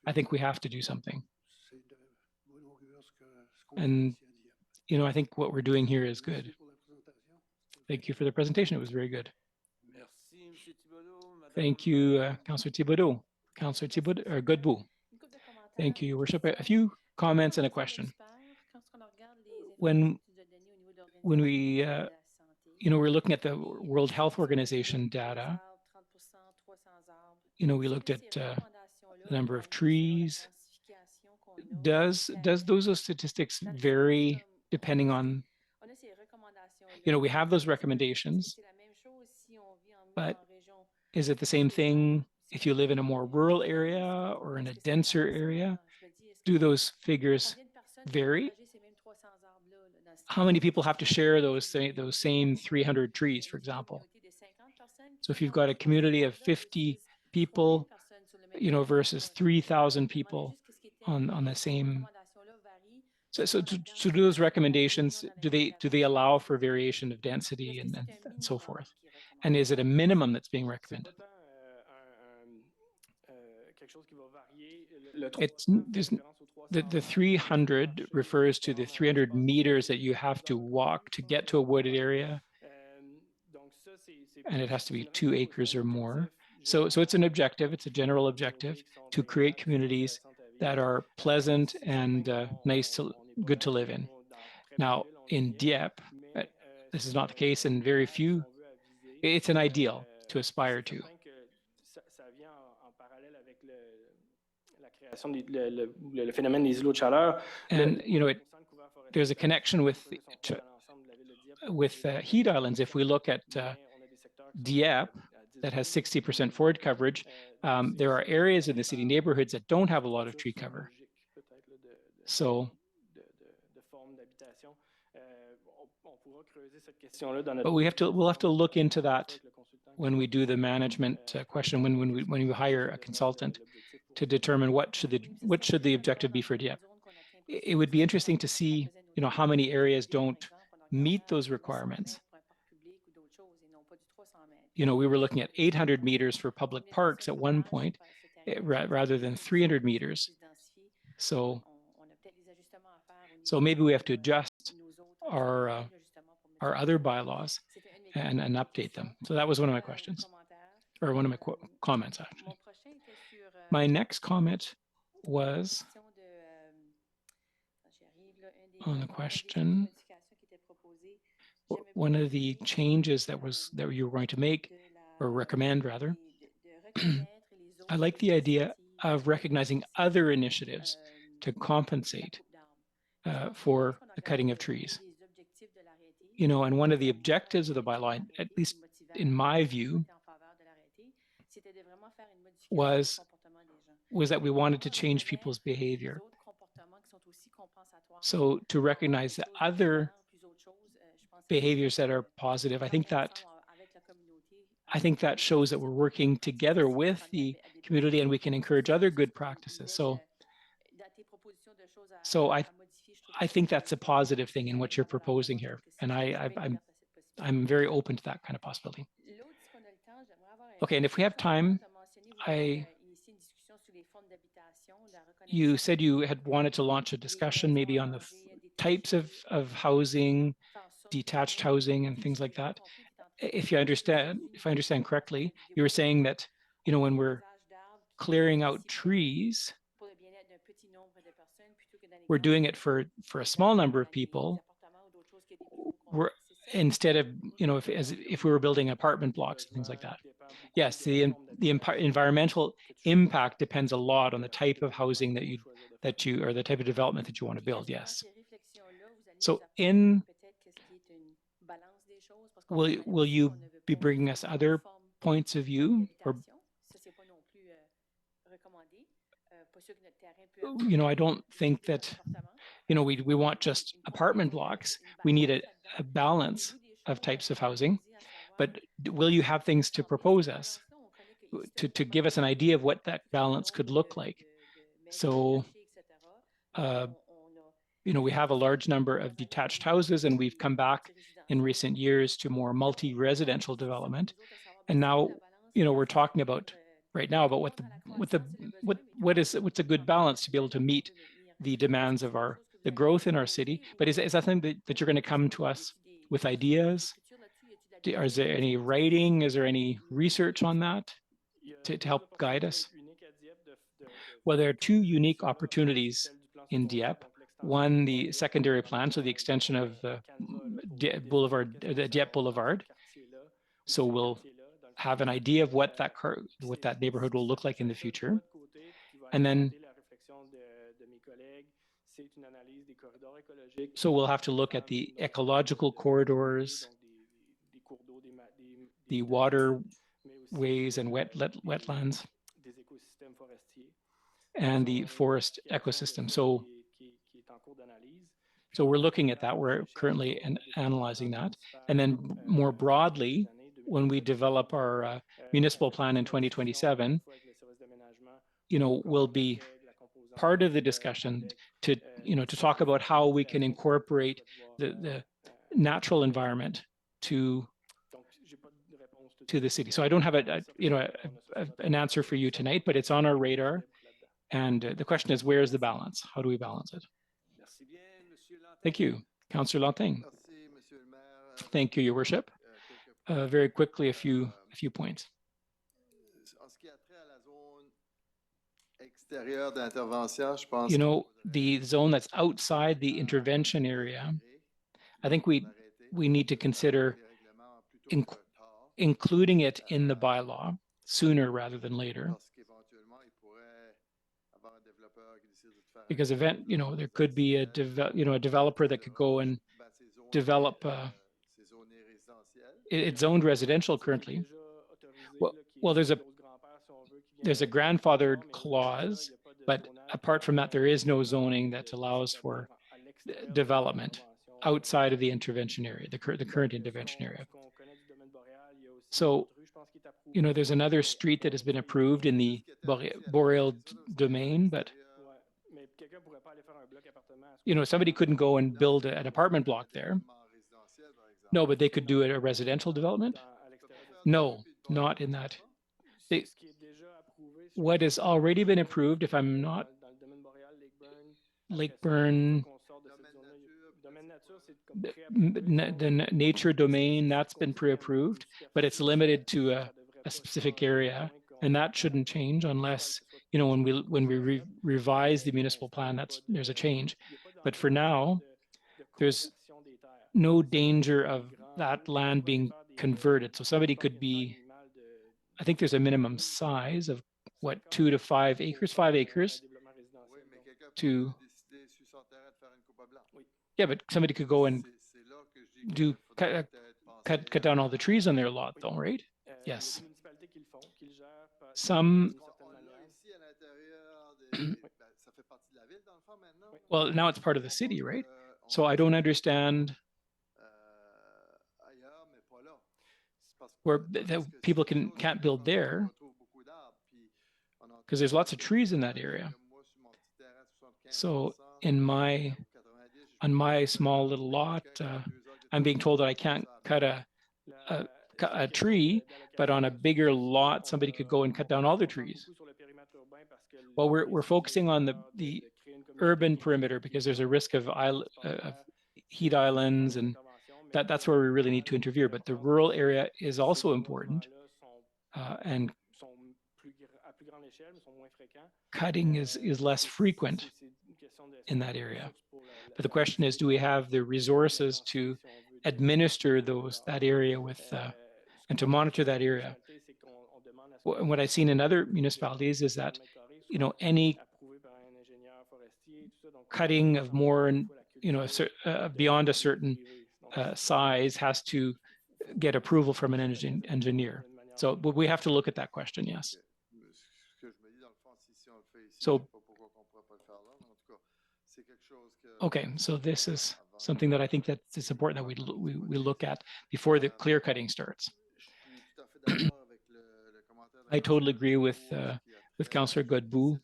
I think we have to do something. And, I think what we're doing here is good. Thank you for the presentation. It was very good. Thank you, Councillor Thibodeau. Councillor Thibodeau, or Godbout. Thank you, Your Worship. A few comments and a question. When we, we're looking at the World Health Organization data, we looked at the number of trees. Does those statistics vary depending on, we have those recommendations, but is it the same thing if you live in a more rural area or in a denser area? Do those figures vary? How many people have to share those same 300 trees, for example? So if you've got a community of 50 people, versus 3,000 people on the same. So do those recommendations, do they allow for variation of density and so forth? And is it a minimum that's being recommended? The 300 refers to the 300 meters that you have to walk to get to a wooded area, and it has to be 2 acres or more. So it's an objective, it's a general objective to create communities that are pleasant and good to live in. Now, in Dieppe, this is not the case, and very few, it's an ideal to aspire to. And, there's a connection with heat islands. If we look at Dieppe, that has 60% forest coverage, there are areas in the city neighborhoods that don't have a lot of tree cover. So, but we'll have to look into that when we do the management question, when we hire a consultant to determine what should the objective be for Dieppe. It would be interesting to see, how many areas don't meet those requirements. We were looking at 800 meters for public parks at one point, rather than 300 meters. So maybe we have to adjust our other bylaws. and update them. So that was one of my questions, or one of my comments, actually. My next comment was on the question, one of the changes that you were going to make, or recommend rather. I like the idea of recognizing other initiatives to compensate for the cutting of trees. You know, and one of the objectives of the bylaw, at least in my view, was that we wanted to change people's behavior. So to recognize the other behaviors that are positive, I think that shows that we're working together with the community and we can encourage other good practices. So I think that's a positive thing in what you're proposing here. And I'm very open to that kind of possibility. Okay, and if we have time, you said you had wanted to launch a discussion maybe on the types of housing, detached housing and things like that. If I understand correctly, you were saying that, you know, when we're clearing out trees, we're doing it for a small number of people. Instead of, you know, if we were building apartment blocks and things like that. Yes, the environmental impact depends a lot on the type of housing that you or the type of development that you want to build. Yes. So will you be bringing us other points of view, or, you know, I don't think that, you know, we want just apartment blocks. We need a balance of types of housing, but will you have things to propose us to give us an idea of what that balance could look like? So, you know, we have a large number of detached houses, and we've come back in recent years to more multi-residential development. And now, you know, we're talking about right now about what's a good balance to be able to meet the demands of the growth in our city. But is that something that you're going to come to us with ideas? Is there any writing? Is there any research on that to help guide us? Well, there are two unique opportunities in Dieppe. One, the secondary plan, so the extension of the Dieppe Boulevard. So we'll have an idea of what that neighborhood will look like in the future. And then, so we'll have to look at the ecological corridors, the waterways and wetlands, and the forest ecosystem. So we're looking at that. We're currently analyzing that. And then more broadly, when we develop our municipal plan in 2027, you know, will be part of the discussion to talk about how we can incorporate the natural environment to the city. So I don't have an answer for you tonight, but it's on our radar. And the question is, where's the balance? How do we balance it? Thank you, Councillor Lanting. Thank you, Your Worship. Very quickly, a few points. You know, the zone that's outside the intervention area, I think we need to consider including it in the bylaw sooner rather than later. Because there could be a developer that could go and develop. It's zoned residential currently. Well, there's a grandfathered clause, but apart from that, there is no zoning that allows for development outside of the intervention area, the current intervention area. So, you know, there's another street that has been approved in the boreal domain, but you know, somebody couldn't go and build an apartment block there. No, but they could do a residential development. No, not in that. What has already been approved, if I'm not, Lakeburn. the nature domain, that's been pre-approved, but it's limited to a specific area, and that shouldn't change unless, you know, when we revise the municipal plan, there's a change. But for now, there's no danger of that land being converted. So somebody could be, I think there's a minimum size of what, 2 to 5 acres, 5 acres to, yeah, but somebody could go and do cut down all the trees on their lot though, right? Yes. Some, well, now it's part of the city, right? So I don't understand where people can't build there because there's lots of trees in that area. So on my small little lot, I'm being told that I can't cut a tree, but on a bigger lot, somebody could go and cut down all the trees. Well, we're focusing on the urban perimeter because there's a risk of heat islands, and that's where we really need to interfere. But the rural area is also important, and cutting is less frequent in that area. But the question is, do we have the resources to administer that area with and to monitor that area? What I've seen in other municipalities is that, you know, any cutting of more, you know, beyond a certain size has to get approval from an engineer. So we have to look at that question, yes. So, okay, so this is something that I think that it's important that we look at before the clear cutting starts. I totally agree with Councillor Godbout,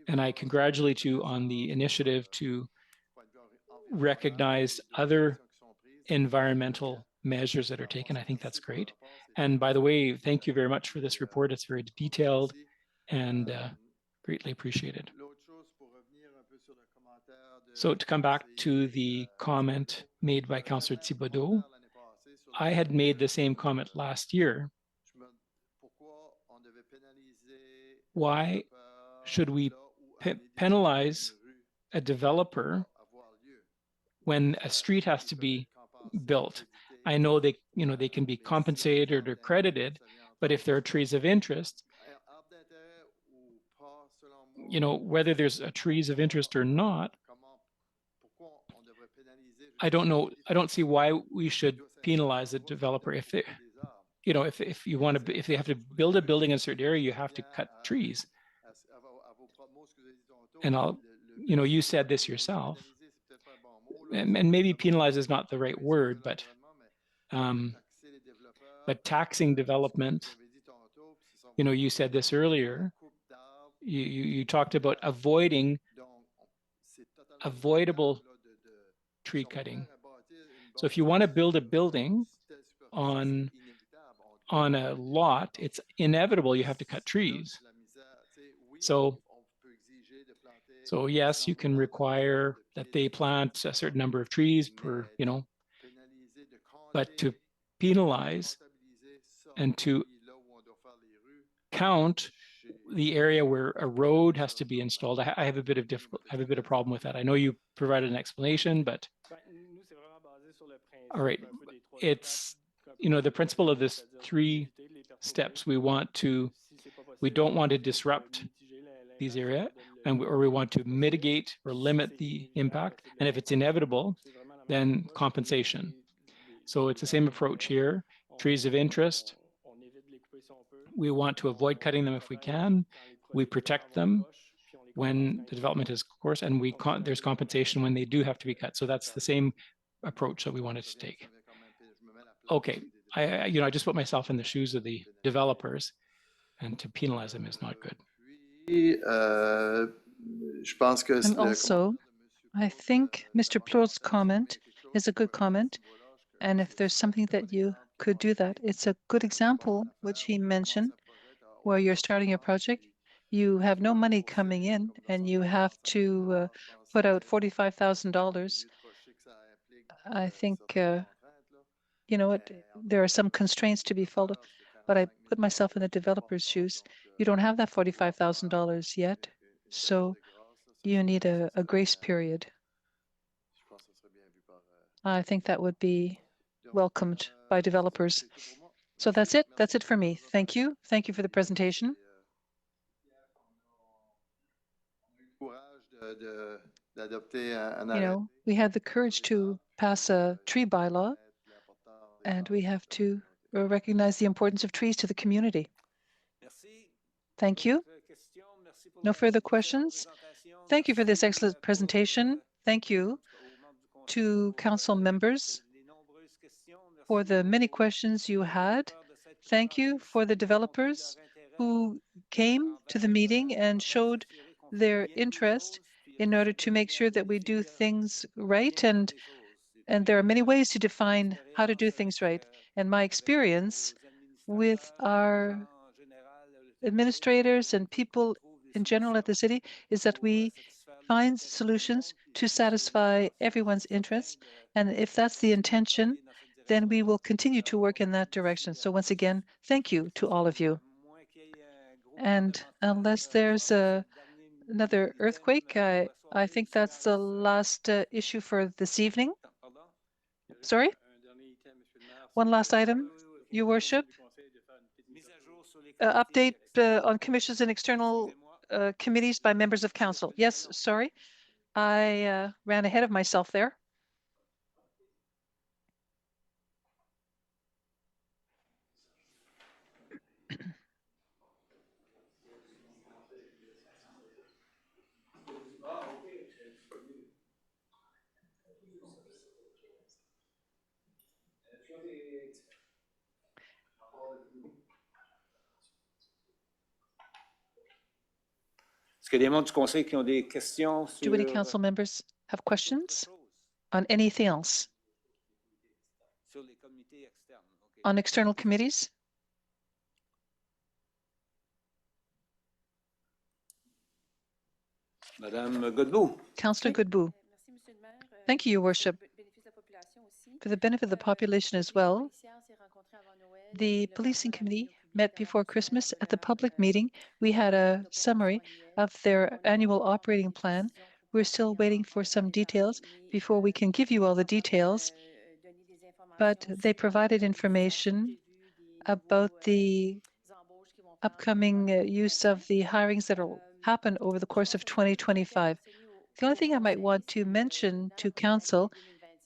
and I congratulate you on the initiative to recognize other environmental measures that are taken. I think that's great. And by the way, thank you very much for this report. It's very detailed and greatly appreciated. So to come back to the comment made by Councillor Thibodeau, I had made the same comment last year. Why should we penalize a developer when a street has to be built? I know they can be compensated or credited, but if there are trees of interest, you know, whether there's trees of interest or not, I don't know. I don't see why we should penalize a developer if they, you know, if they have to build a building in a certain area, you have to cut trees. And you know, you said this yourself, and maybe penalize is not the right word, but taxing development, you know, you said this earlier, you talked about avoidable tree cutting. So if you want to build a building on a lot, it's inevitable you have to cut trees. So yes, you can require that they plant a certain number of trees per, you know, but to penalize and to count the area where a road has to be installed, I have a bit of problem with that. I know you provided an explanation, but all right, it's, you know, the principle of this 3 steps. We don't want to disrupt these areas, or we want to mitigate or limit the impact. And if it's inevitable, then compensation. So it's the same approach here. Trees of interest, we want to avoid cutting them if we can. We protect them when the development is, of course, and there's compensation when they do have to be cut. So that's the same approach that we wanted to take. Okay, I just put myself in the shoes of the developers, and to penalize them is not good. And also, I think Mr. Plour's comment is a good comment. And if there's something that you could do that, it's a good example, which he mentioned, where you're starting a project, you have no money coming in, and you have to put out $45,000 I think, you know what, there are some constraints to be followed, but I put myself in the developer's shoes. You don't have that $45,000 yet, so you need a grace period. I think that would be welcomed by developers. So that's it. That's it for me. Thank you. Thank you for the presentation. You know, we had the courage to pass a tree bylaw, and we have to recognize the importance of trees to the community. Thank you. No further questions. Thank you for this excellent presentation. Thank you to council members for the many questions you had. Thank you for the developers who came to the meeting and showed their interest in order to make sure that we do things right. And there are many ways to define how to do things right. And my experience with our administrators and people in general at the city is that we find solutions to satisfy everyone's interests. And if that's the intention, then we will continue to work in that direction. So once again, thank you to all of you. And unless there's another earthquake, I think that's the last issue for this evening. Sorry? One last item, Your Worship. Update on commissions and external committees by members of council. Yes, sorry. I ran ahead of myself there. Est-ce qu'il y a des membres du conseil qui ont des questions sur Do any council members have questions on anything else? sur les comités externes? OK. On external committees? Madame Godbout. Councillor Godbout. Thank you, Your Worship. For the benefit of the population as well, the policing committee met before Christmas. At the public meeting, we had a summary of their annual operating plan. We're still waiting for some details before we can give you all the details, but they provided information about the upcoming use of the hirings that will happen over the course of 2025. The only thing I might want to mention to Council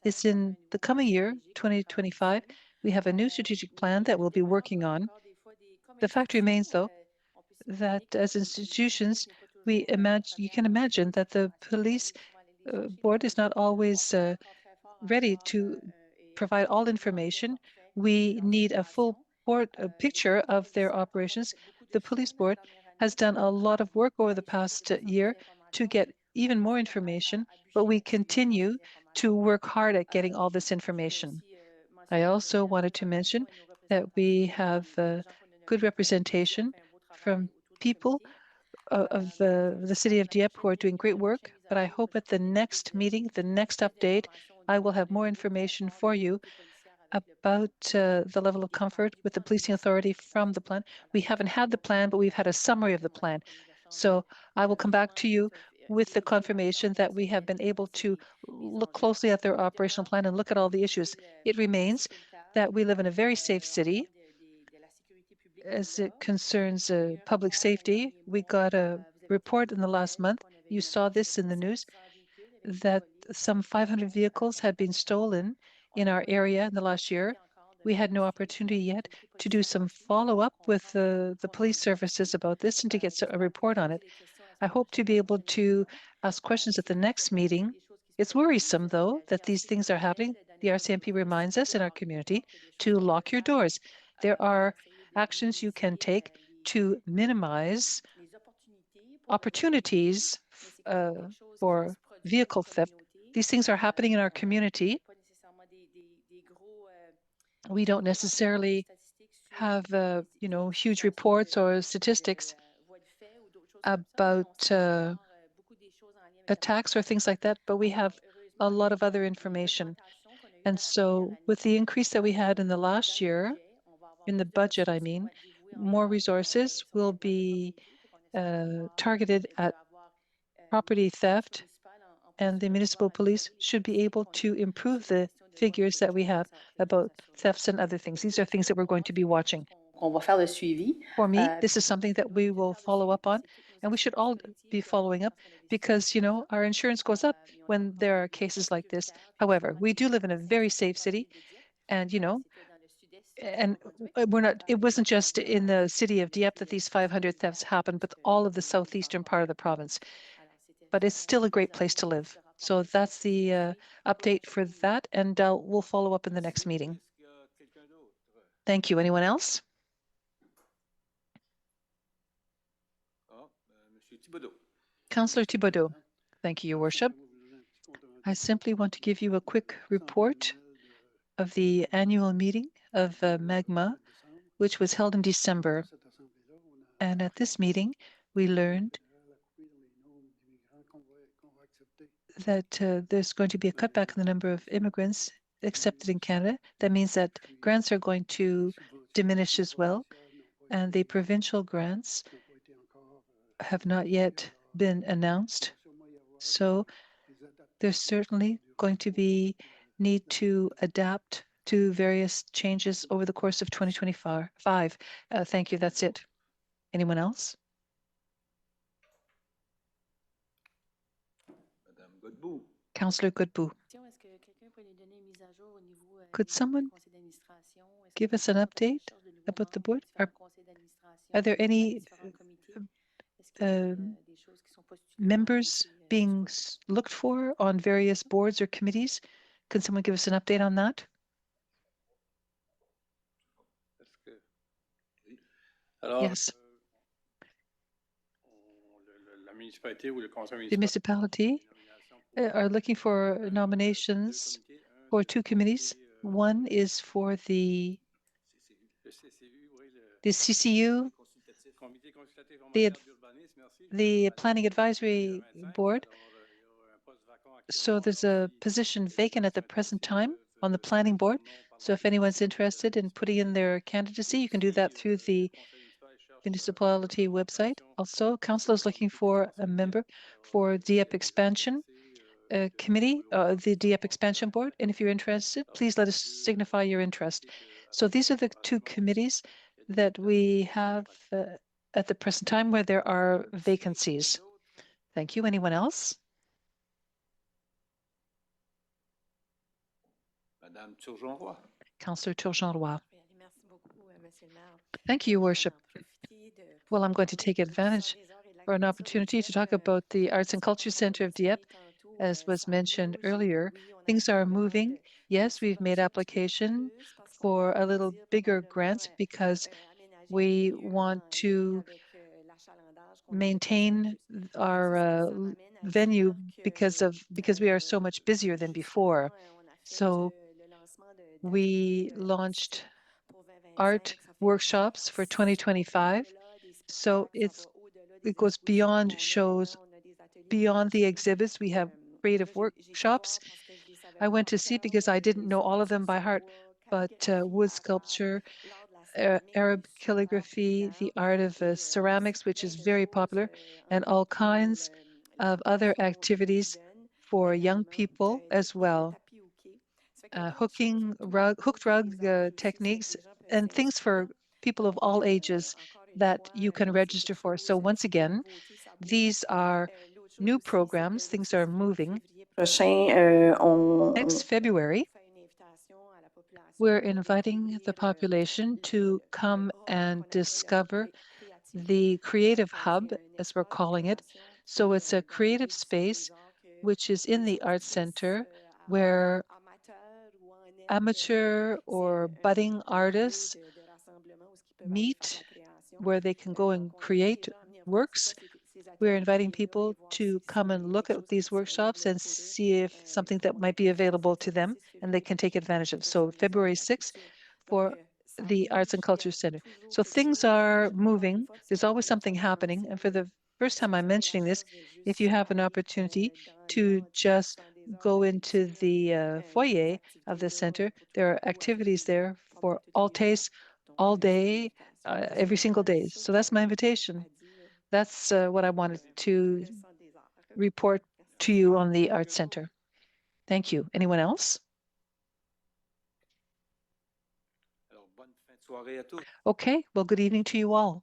is in the coming year, 2025, we have a new strategic plan that we'll be working on. The fact remains, though, that as institutions, you can imagine that the police board is not always ready to provide all information. We need a full picture of their operations. The police board has done a lot of work over the past year to get even more information, but we continue to work hard at getting all this information. I also wanted to mention that we have good representation from people of the city of Dieppe who are doing great work, but I hope at the next meeting, the next update, I will have more information for you about the level of comfort with the policing authority from the plan. We haven't had the plan, but we've had a summary of the plan. So I will come back to you with the confirmation that we have been able to look closely at their operational plan and look at all the issues. It remains that we live in a very safe city. As it concerns public safety, we got a report in the last month. You saw this in the news that some 500 vehicles had been stolen in our area in the last year. We had no opportunity yet to do some follow-up with the police services about this and to get a report on it. I hope to be able to ask questions at the next meeting. It's worrisome, though, that these things are happening. The RCMP reminds us in our community to lock your doors. There are actions you can take to minimize opportunities for vehicle theft. These things are happening in our community. We don't necessarily have, huge reports or statistics about attacks or things like that, but we have a lot of other information. And so with the increase that we had in the last year, in the budget, I mean, more resources will be targeted at property theft, and the municipal police should be able to improve the figures that we have about thefts and other things. These are things that we're going to be watching. On va faire le suivi. For me, this is something that we will follow up on, and we should all be following up because, you know, our insurance goes up when there are cases like this. However, we do live in a very safe city, and, you know, and it wasn't just in the city of Dieppe that these 500 thefts happened, but all of the southeastern part of the province. But it's still a great place to live. So that's the update for that, and we'll follow up in the next meeting. Thank you. Anyone else? Councillor Thibodeau. Thank you, Your Worship. I simply want to give you a quick report of the annual meeting of MAGMA, which was held in December. And at this meeting, we learned that there's going to be a cutback in the number of immigrants accepted in Canada. That means that grants are going to diminish as well. And the provincial grants have not yet been announced. So there's certainly going to be need to adapt to various changes over the course of 2025. Thank you. That's it. Anyone else? Councillor Godbout. Could someone give us an update about the board? Are there any members being looked for on various boards or committees? Can someone give us an update on that? Yes. The municipality are looking for nominations for two committees. One is for the CCU, the Planning Advisory Board. So there's a position vacant at the present time on the planning board. So if anyone's interested in putting in their candidacy, you can do that through the municipality website. Also, council is looking for a member for Dieppe Expansion Committee, the Dieppe Expansion Board. And if you're interested, please let us signify your interest. So these are the two committees that we have at the present time where there are vacancies. Thank you. Anyone else? Councillor Turgeon-Roy. Thank you, Your Worship. Well, I'm going to take advantage for an opportunity to talk about the Arts and Culture Centre of Dieppe. As was mentioned earlier, things are moving. Yes, we've made application for a little bigger grant because we want to maintain our venue because we are so much busier than before. So we launched art workshops for 2025. So it goes beyond shows, beyond the exhibits. We have creative workshops. I went to see because I didn't know all of them by heart, but wood sculpture, Arab calligraphy, the art of ceramics, which is very popular, and all kinds of other activities for young people as well. Hooked rug techniques and things for people of all ages that you can register for. So once again, these are new programs. Things are moving. Next February, we're inviting the population to come and discover the Creative Hub, as we're calling it. So it's a creative space which is in the Arts Centre where amateur or budding artists meet, where they can go and create works. We're inviting people to come and look at these workshops and see if something that might be available to them and they can take advantage of. So February 6th for the Arts and Culture Centre. So things are moving. There's always something happening. And for the first time I'm mentioning this, if you have an opportunity to just go into the foyer of the center. There are activities there for all tastes, all day, every single day. So that's my invitation. That's what I wanted to report to you on the Arts Center. Thank you. Anyone else? Alors, bonne fin de soirée à tous. Okay, well, good evening to you all.